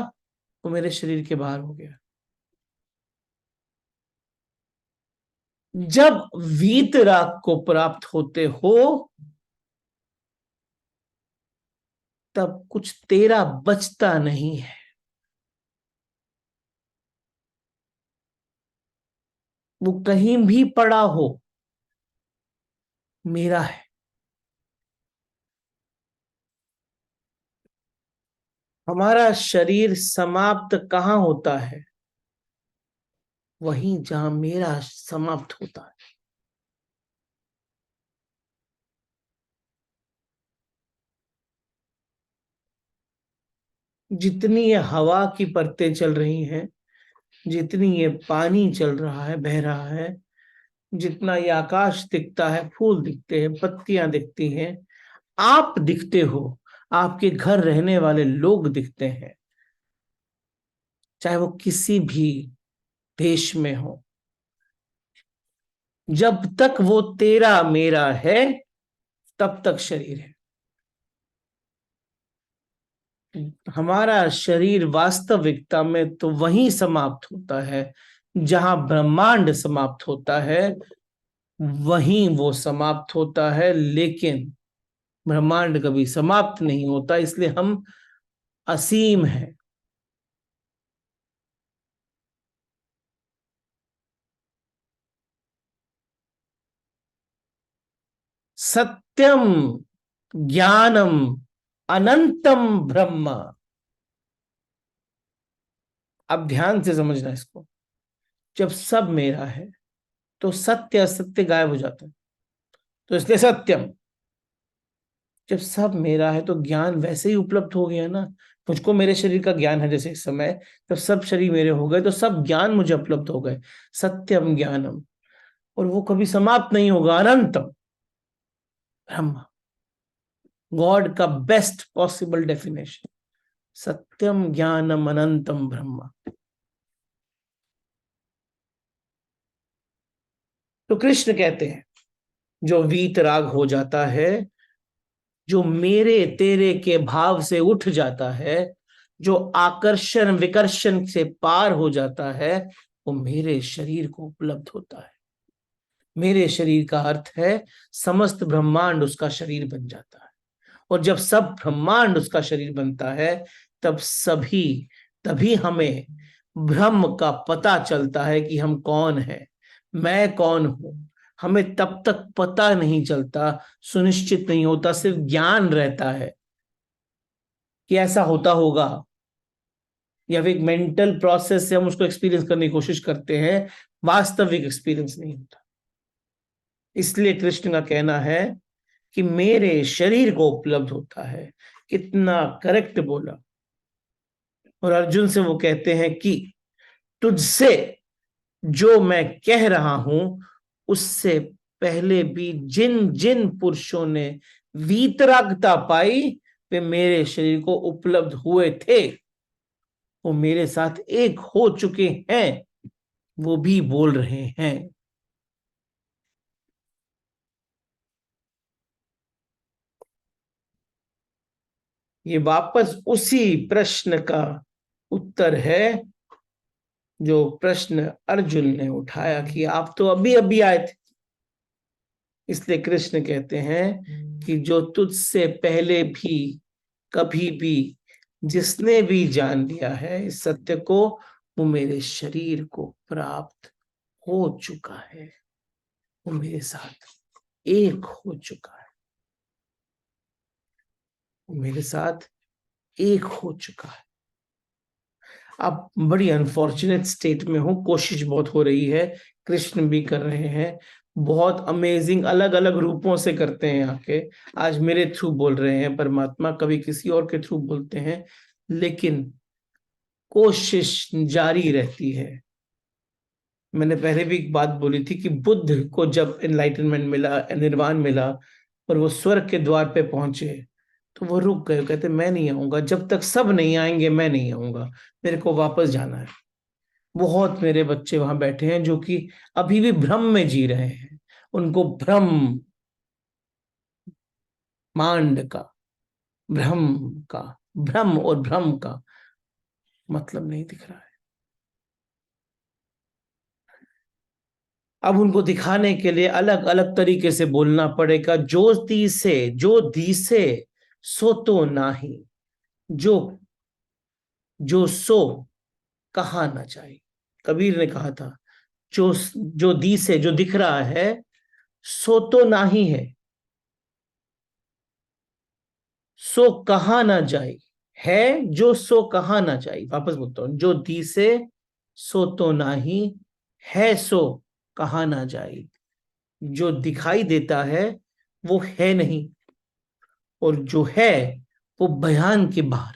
वो मेरे शरीर के बाहर हो गया। जब वीतराग को प्राप्त होते हो तब कुछ तेरा बचता नहीं है। वो कहीं भी पड़ा हो, मेरा है। हमारा शरीर समाप्त कहाँ होता है? वहीं जहां मेरा समाप्त होता है। जितनी ये हवा की परतें चल रही हैं, जितनी ये पानी चल रहा है, बह रहा है, जितना ये आकाश दिखता है, फूल दिखते हैं, पत्तियां दिखती हैं, आप दिखते हो, आपके घर रहने वाले लोग दिखते हैं, चाहे वो किसी भी देश में हो, जब तक वो तेरा मेरा है तब तक शरीर है। हमारा शरीर वास्तविकता में तो वहीं समाप्त होता है जहां ब्रह्मांड समाप्त होता है, वहीं वो समाप्त होता है। लेकिन ब्रह्मांड कभी समाप्त नहीं होता, इसलिए हम असीम हैं। सत्यम ज्ञानम अनंतम ब्रह्म। अब ध्यान से समझना इसको। जब सब मेरा है तो सत्य असत्य गायब हो जाता है, तो इसलिए सत्यम। जब सब मेरा है तो ज्ञान वैसे ही उपलब्ध हो गया ना। मुझको मेरे शरीर का ज्ञान है, जैसे इस समय जब सब शरीर मेरे हो गए तो सब ज्ञान मुझे उपलब्ध हो गए। सत्यम ज्ञानम। और वो कभी समाप्त नहीं होगा, अनंतम ब्रह्म। गॉड का बेस्ट पॉसिबल डेफिनेशन, सत्यम ज्ञानम अनंतम ब्रह्म। तो कृष्ण कहते हैं जो वीतराग हो जाता है, जो मेरे तेरे के भाव से उठ जाता है, जो आकर्षण विकर्षण से पार हो जाता है, वो मेरे शरीर को उपलब्ध होता है। मेरे शरीर का अर्थ है समस्त ब्रह्मांड उसका शरीर बन जाता है। और जब सब ब्रह्मांड उसका शरीर बनता है, तब तभी हमें ब्रह्म का पता चलता है कि हम कौन है, मैं कौन हूं। हमें तब तक पता नहीं चलता, सुनिश्चित नहीं होता, सिर्फ ज्ञान रहता है कि ऐसा होता होगा, या फिर एक मेंटल प्रोसेस से हम उसको एक्सपीरियंस करने की कोशिश करते हैं, वास्तविक एक्सपीरियंस नहीं होता। इसलिए कृष्ण का कहना है कि मेरे शरीर को उपलब्ध होता है। कितना करेक्ट बोला। और अर्जुन से वो कहते हैं कि तुझसे जो मैं कह रहा हूं, उससे पहले भी जिन जिन पुरुषों ने वीतरागता पाई, वे मेरे शरीर को उपलब्ध हुए थे, वो मेरे साथ एक हो चुके हैं, वो भी बोल रहे हैं। ये वापस उसी प्रश्न का उत्तर है जो प्रश्न अर्जुन ने उठाया कि आप तो अभी अभी आए थे। इसलिए कृष्ण कहते हैं कि जो तुझसे पहले भी कभी भी जिसने भी जान लिया है इस सत्य को, वो मेरे शरीर को प्राप्त हो चुका है, वो मेरे साथ एक हो चुका है, वो मेरे साथ एक हो चुका है। अब बड़ी अनफॉर्चुनेट स्टेट में हूं, कोशिश बहुत हो रही है, कृष्ण भी कर रहे हैं, बहुत अमेजिंग अलग अलग रूपों से करते हैं आके। आज मेरे थ्रू बोल रहे हैं परमात्मा, कभी किसी और के थ्रू बोलते हैं, लेकिन कोशिश जारी रहती है। मैंने पहले भी एक बात बोली थी कि बुद्ध को जब एनलाइटनमेंट मिला, निर्वाण मिला, और वो स्वर्ग के द्वार पे पहुंचे, तो वो रुक गए, कहते मैं नहीं आऊंगा, जब तक सब नहीं आएंगे मैं नहीं आऊंगा, मेरे को वापस जाना है। बहुत मेरे बच्चे वहां बैठे हैं जो कि अभी भी भ्रम में जी रहे हैं, उनको मांड का भ्रम का भ्रम और भ्रम का मतलब नहीं दिख रहा है। अब उनको दिखाने के लिए अलग अलग तरीके से बोलना पड़ेगा। जो दी से सो तो नाही, जो जो सो कहा ना जाए। कबीर ने कहा था, जो दी से जो दिख रहा है, सो तो नाही है, सो कहा ना जाए। है जो सो कहा ना जाए। वापस बोलता हूं, जो दी से सो तो नाही, है सो कहा ना जाए। जो दिखाई देता है वो है नहीं, और जो है वो बयान के बाहर।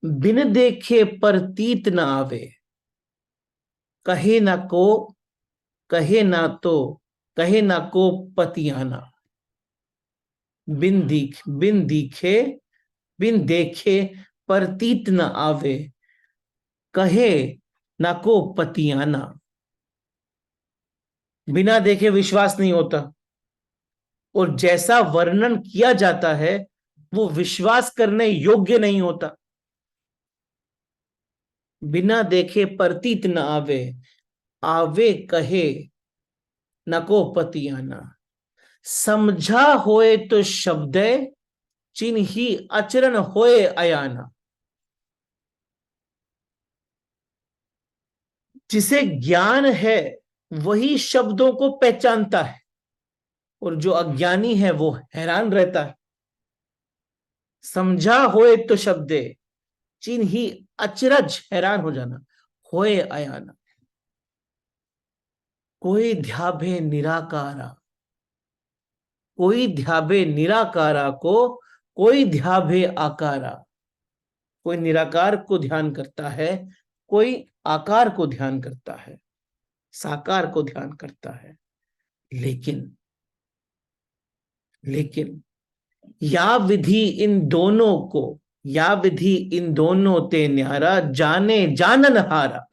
बिन देखे प्रतीत न आवे, कहे ना को कहे ना तो कहे ना को पतियाना। बिन देखे प्रतीत न आवे, कहे ना को पतियाना। बिना देखे विश्वास नहीं होता, और जैसा वर्णन किया जाता है वो विश्वास करने योग्य नहीं होता। बिना देखे प्रतीत न आवे, आवे कहे नको पतियाना। समझा होए तो शब्द, चिन्ही अचरण होए अयाना। जिसे ज्ञान है वही शब्दों को पहचानता है, और जो अज्ञानी है वो हैरान रहता है। समझा होए तो शब्द, चिन्ही अचरज हैरान हो जाना, होए अयाना। कोई ध्याबे निराकारा, कोई ध्याबे निराकारा को, कोई ध्याबे आकारा। कोई निराकार को ध्यान करता है, कोई आकार को ध्यान करता है। साकार को ध्यान करता है। लेकिन लेकिन या विधि इन दोनों ते न्यारा, जाने जानन हारा।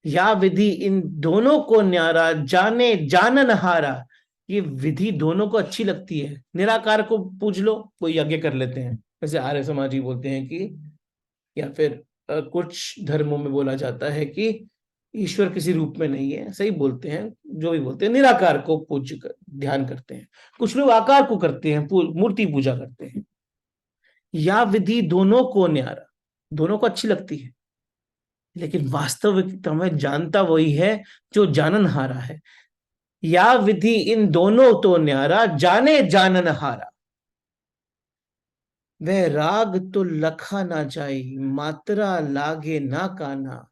या विधि इन दोनों को न्यारा, जाने जानन हारा। ये विधि दोनों को अच्छी लगती है। निराकार को पूछ लो, कोई यज्ञ कर लेते हैं, वैसे आर्य समाजी बोलते हैं कि, या फिर कुछ धर्मों में बोला जाता है कि ईश्वर किसी रूप में नहीं है, सही बोलते हैं, जो भी बोलते हैं, निराकार को पूज कर ध्यान करते हैं। कुछ लोग आकार को करते हैं, मूर्ति पूजा करते हैं। या विधि दोनों को न्यारा, दोनों को अच्छी लगती है, लेकिन वास्तविकता में जानता वही है जो जाननहारा है। या विधि इन दोनों तो न्यारा, जाने जाननहारा। वह राग तो लखा ना जाई, मात्रा लागे ना काना।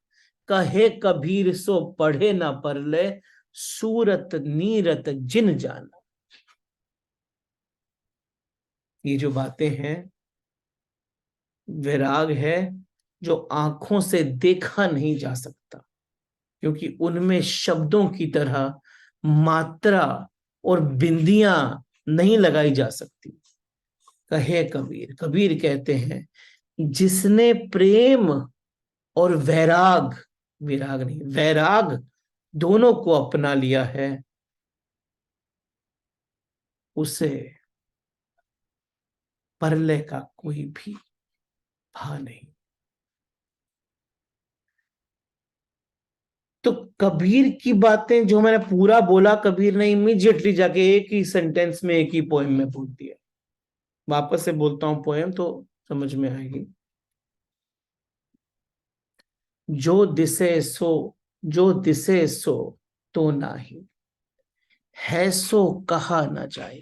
कहे कबीर सो पढ़े ना परले, सूरत नीरत जिन जाना। ये जो बातें हैं, विराग है जो आंखों से देखा नहीं जा सकता, क्योंकि उनमें शब्दों की तरह मात्रा और बिंदियां नहीं लगाई जा सकती। कहे कबीर, कबीर कहते हैं, जिसने प्रेम और वैराग, विराग नहीं, वैराग दोनों को अपना लिया है, उसे परले का कोई भी भा नहीं। तो कबीर की बातें जो मैंने पूरा बोला, कबीर ने इमीडिएटली जाके एक ही सेंटेंस में, एक ही पोएम में बोल दिया। वापस से बोलता हूं पोएम तो समझ में आएगी। जो दिसे सो तो नाही, है सो कहा न जाए।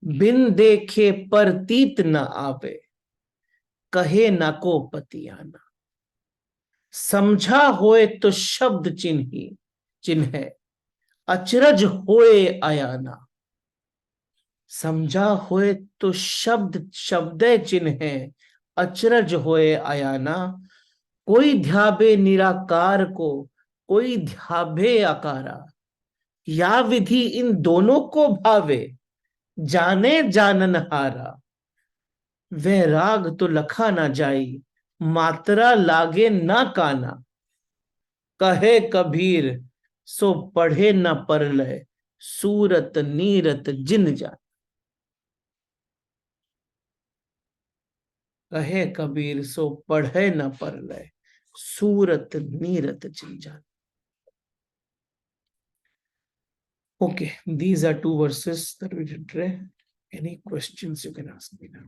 बिन देखे परतीत न आवे, कहे न को पतियाना। समझा होए तो शब्द चिन्ह, अचरज होए अयाना। समझा होए तो शब्द चिन्ह, अचरज होए अयाना। कोई ध्याबे निराकार को, कोई ध्याबे आकारा। या विधि इन दोनों को भावे, जाने जाननहारा। वह राग तो लखा ना जाई, मात्रा लागे ना काना। कहे कबीर सो पढ़े न परलय, सूरत नीरत जिन जान। कहे कबीर सो पढ़े न परलय, सूरत नीरत जिन जान। Okay, these are two verses that we did today. Any questions you can ask me now?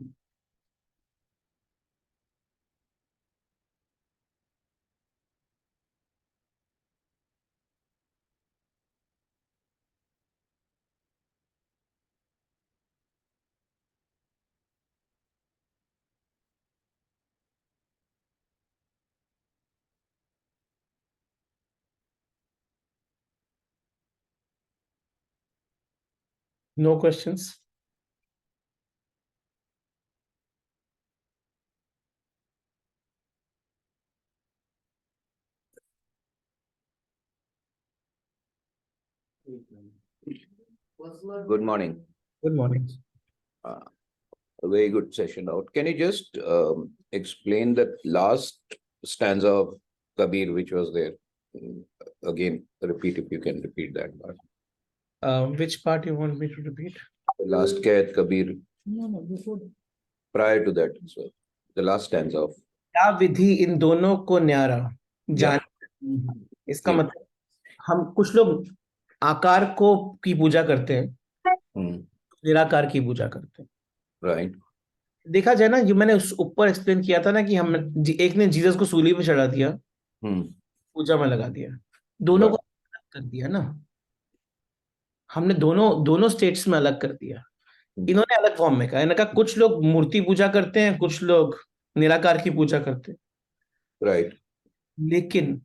No questions? Good morning. Good morning. A very good session out. Can you just explain the last stanza of Kabir, which was there? Again, repeat if you can repeat that part. Which part you want me to repeat? The last Kayat Kabir, No, before. prior to that, so the last stanza of. क्या विधि इन दोनों को न्यारा, Yeah. जान। इसका Yeah. मतलब, हम कुछ लोग आकार को की पूजा करते हैं, निराकार की पूजा करते हैं। Right. देखा जाए ना, जो मैंने उस ऊपर एक्सप्लेन किया था ना, कि हम एक ने जीसस को सूली पे चढ़ा दिया, पूजा में लगा दिया, दोनों को अलग कर दिया ना। हमने दोनों स्टेट्स में अलग कर दिया। इन्होंने अलग फॉर्म में कहा, इन्होंने कहा कुछ लोग मूर्ति पूजा करते हैं, कुछ लोग निराकार की पूजा करते हैं। Right. लेकिन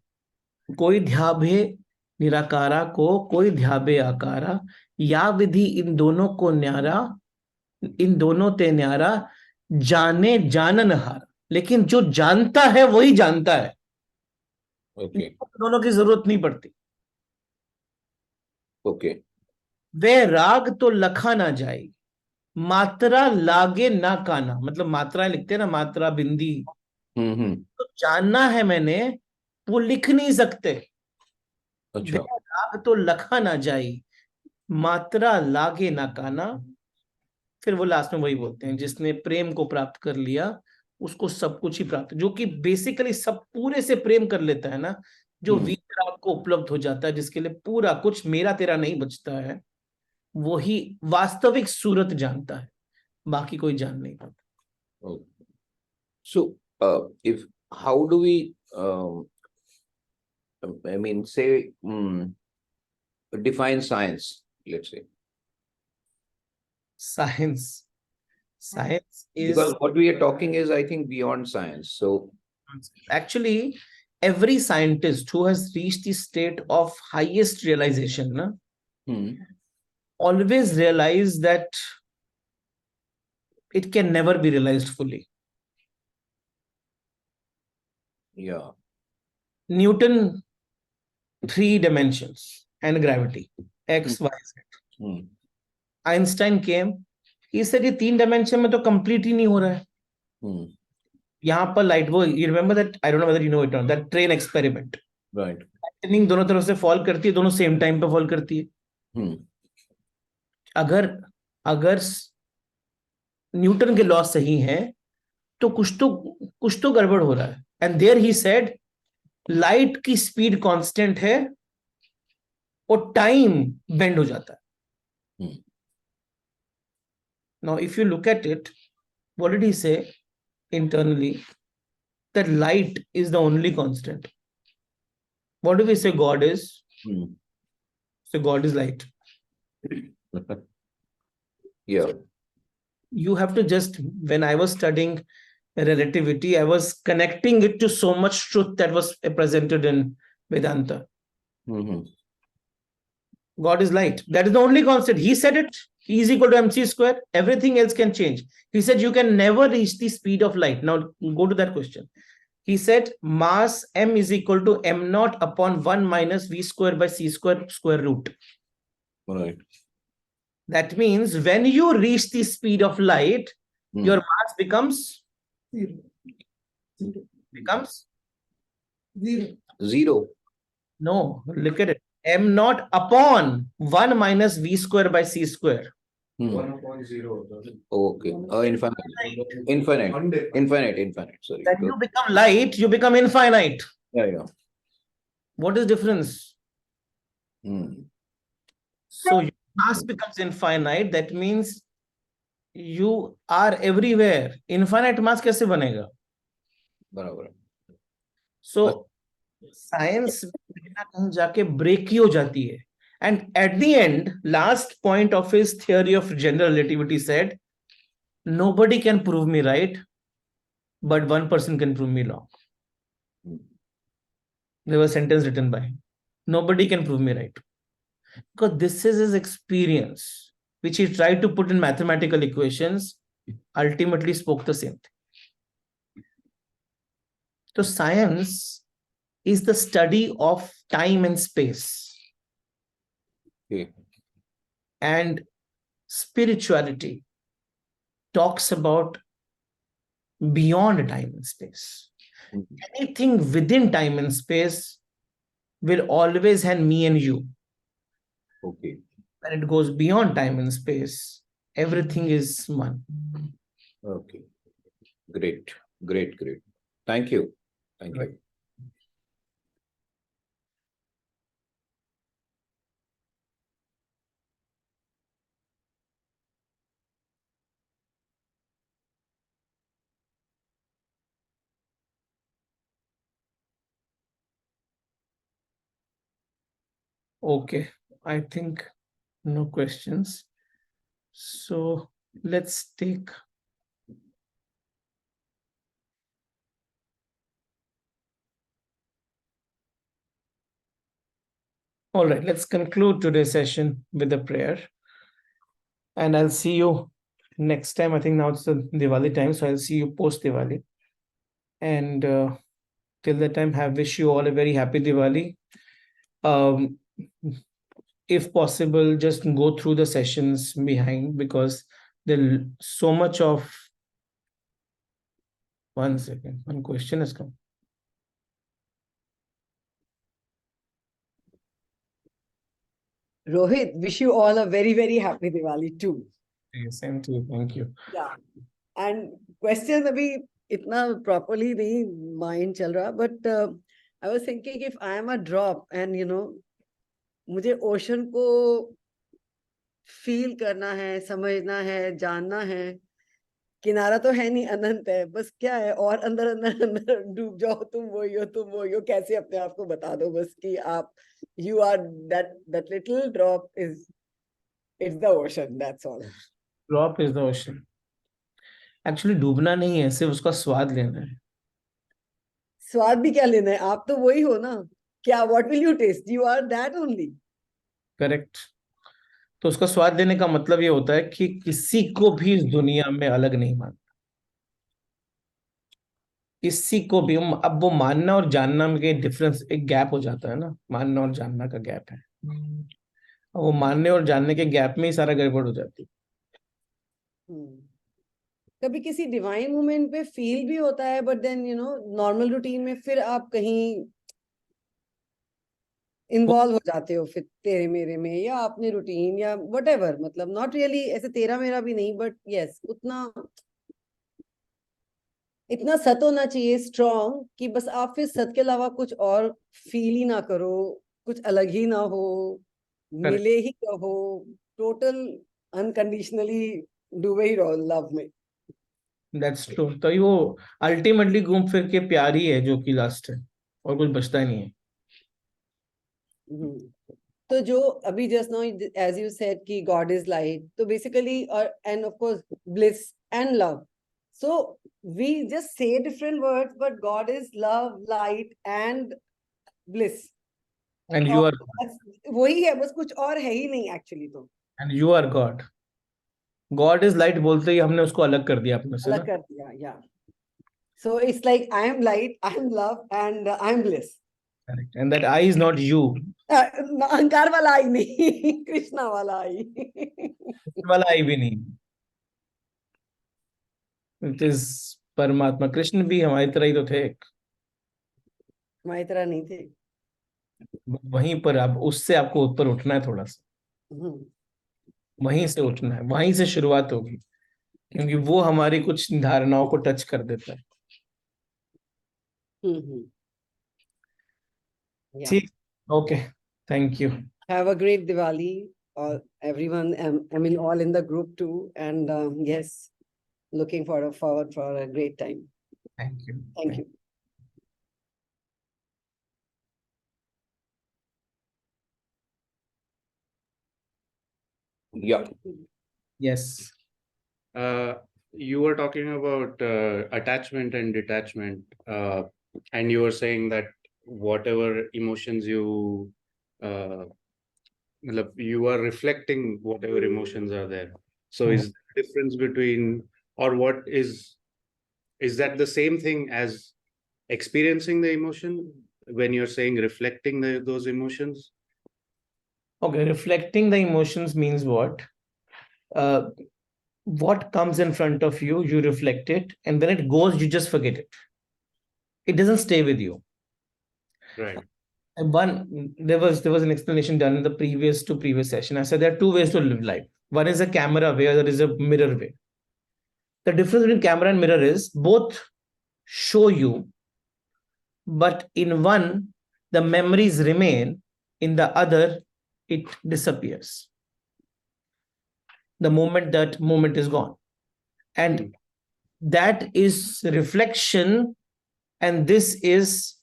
कोई ध्याबे निराकारा को, कोई ध्याबे आकारा। या विधि इन दोनों को न्यारा, इन दोनों ते न्यारा, जाने जानन हारा। लेकिन जो जानता है वही जानता है। Okay. दोनों की जरूरत नहीं पड़ती। Okay. वे राग तो लखा ना जाए, मात्रा लागे ना काना, मतलब मात्रा लिखते हैं ना, मात्रा बिंदी, हम्म। तो जानना है मैंने, वो लिख नहीं सकते। वे अच्छा। राग तो लखा ना जाए, मात्रा लागे ना काना। फिर वो लास्ट में वही बोलते हैं, जिसने प्रेम को प्राप्त कर लिया उसको सब कुछ ही प्राप्त, जो कि बेसिकली सब पूरे से प्रेम कर लेता है ना, जो हम्म। वीतराग को उपलब्ध हो जाता है, जिसके लिए पूरा कुछ मेरा तेरा नहीं बचता है, वही वास्तविक सूरत जानता है, बाकी कोई जान नहीं पाता। Okay. So, if how do we, I mean, say, define science, let's say, science, science because is what we are talking is, I think, beyond science. So, actually every scientist who has reached the state of highest realization na, hmm, always realize that it can never be realized fully. yeah, Newton, 3 dimensions and gravity, hmm, x, y, z. hmm, Einstein came, he said ये 3 dimension में तो complete ही नहीं हो रहा है। hmm, यहाँ पर light, वो you remember that, I don't know whether you know it or not, that train experiment, right, lightning दोनों तरफ से फॉल करती है, दोनों सेम टाइम पे फॉल करती है। hmm, अगर अगर न्यूटन के लॉ सही है तो कुछ तो गड़बड़ हो रहा है। And there he said light की स्पीड कांस्टेंट है और टाइम बेंड हो जाता है। hmm, now if you look at it, what did he say internally? That light is the only constant. What do we say God is? hmm. So God is light. Yeah, You have to just, when I was studying relativity, I was connecting it to so much truth that was presented in Vedanta. hmm, God is light. That is the only constant. He said it. E is equal to mc square. Everything else can change. He said you can never reach the speed of light. Now go to that question. He said mass m is equal to m naught upon 1 minus v square by c square square root. right, That means when you reach the speed of light, hmm, your mass becomes zero. no, look at it. M naught upon 1 minus v square by c square. Hmm. 1/0. Okay, infinite, infinite. Sorry. When you become light, you become infinite. Yeah. What is difference? Hmm. So your mass becomes infinite. That means you are everywhere. Infinite mass कैसे बनेगा? बराबर. So science कहीं ना कहीं जाके break ही हो जाती है. And at the end, last point of his theory of general relativity said, nobody can prove me right, but one person can prove me wrong. There was a sentence written by him. Nobody can prove me right. Because this is his experience, which he tried to put in mathematical equations, ultimately spoke the same thing. So science is the study of time and space. Okay. And spirituality talks about beyond time and space. Anything within time and space will always have me and you. Okay. When it goes beyond time and space, everything is one. Okay. Great. Thank you. Right. Okay, I think no questions. So let's take. All right, let's conclude today's session with a prayer. And I'll see you next time. I think now it's the Diwali time, so I'll see you post Diwali. And Till that time, wish you all a very happy Diwali. If possible, just go through the sessions behind, because there's so much of. One second, one question has come. Rohit, wish you all a very, very happy Diwali too. Same to you. Thank you. Yeah. And question अभी इतना properly नहीं mind चल रहा, but I was thinking if I am a drop and मुझे ocean को feel करना है, समझना है, जानना है, किनारा तो है नहीं, अनंत है, बस क्या है, और अंदर अंदर अंदर डूब जाओ, तुम वही हो, कैसे अपने आप को बता दो बस कि आप you are that little drop is it's the ocean, that's all. Drop is the ocean. Actually, डूबना नहीं है, सिर्फ उसका स्वाद लेना है. स्वाद भी क्या लेना है, आप तो वही हो ना, क्या what will you taste, you are that only. Correct. तो उसका स्वाद लेने का मतलब ये होता है कि किसी को भी इस दुनिया में अलग नहीं मानना. किसी को भी. अब वो मानना और जानना में डिफरेंस, एक गैप हो जाता है ना. मानना और जानना का गैप है. वो मानने और जानने के गैप में ही सारा गड़बड़ हो जाती है. कभी किसी डिवाइन मोमेंट पे फील भी होता है, बट देन नॉर्मल रूटीन में फिर आप कहीं इन्वॉल्व हो जाते हो फिर तेरे मेरे में, या अपने रूटीन, या व्हाटएवर, मतलब नॉट रियली ऐसे तेरा मेरा भी नहीं, बट यस इतना सत होना चाहिए स्ट्रॉन्ग कि बस आप फिर सत के अलावा कुछ और फील ही ना करो, कुछ अलग ही ना हो, मिले ही रहो, टोटल अनकंडीशनली डूबे ही रहो लव में. That's true. तो वो अल्टीमेटली घूम फिर के प्यार ही है जो कि लास्ट है, और कुछ बचता ही नहीं है. तो जो अभी just now as you said कि गॉड इज लाइट, तो बेसिकली, और and of course bliss and love, so we just say different words, but God is love, light and bliss, and you are वही है, बस कुछ और है ही नहीं एक्चुअली. तो and you are God. God is light बोलते ही हमने उसको अलग कर दिया अपने से, अलग कर दिया. या so it's like I am light, I am love and I am bliss. Correct. And that I is not you. अहंकार वाला आई नहीं, कृष्णा वाला आई. वाला आई भी नहीं. इट इज परमात्मा. कृष्ण भी हमारी तरह ही तो थे. हमारी तरह नहीं थे. वहीं पर अब उससे आपको ऊपर उठना है थोड़ा सा. वहीं से उठना है, वहीं से शुरुआत होगी, क्योंकि वो हमारी कुछ धारणाओं को टच कर देता है. ठीक. Okay. Thank you. Have a great Diwali, all everyone. I mean, all in the group too. And yes, looking forward for a great time. Thank you. Thank you. Yeah. Yes. You were talking about attachment and detachment, and you were saying that whatever emotions you are reflecting whatever emotions are there. So is the difference between, or what is that the same thing as experiencing the emotion when you're saying reflecting those emotions? Okay, reflecting the emotions means what? What comes in front of you, you reflect it, and then it goes, you just forget it. It doesn't stay with you. Right. And there was an explanation done in the previous session. I said there are two ways to live life. One is a camera way, other is a mirror way. The difference between camera and mirror is both show you, but in one, the memories remain, in the other, it disappears. The moment that moment is gone. And that is reflection, and this is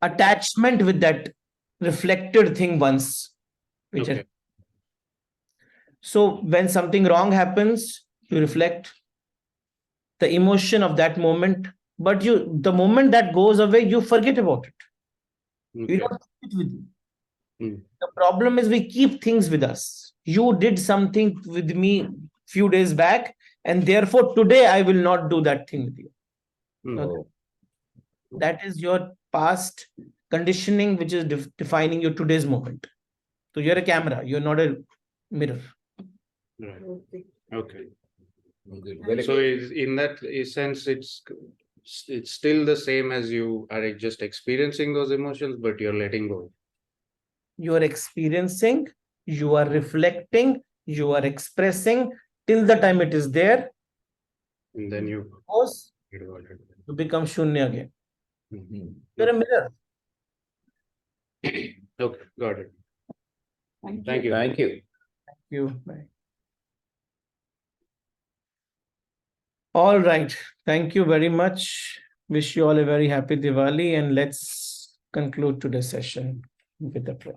attachment with that reflected thing once. Okay. So when something wrong happens, you reflect the emotion of that moment, but the moment that goes away, you forget about it. Okay. You don't keep it with you. The problem is we keep things with us. You did something with me few days back, and therefore today I will not do that thing with you. Oh. That is your past conditioning, which is defining your today's moment. So you're a camera, you're not a mirror. Right. Okay. Okay. Good. Very So good. is in that sense, it's still the same as you are just experiencing those emotions, but you're letting go. You are experiencing, you are reflecting, you are expressing till the time it is there. And then you Suppose forget about it. you become shunya again. Mhm. You're a mirror. Okay, got it. Thank Thank you. Thank you. Bye. All right. Thank you very much. Wish you all a very happy Diwali, and let's conclude today's session with a prayer.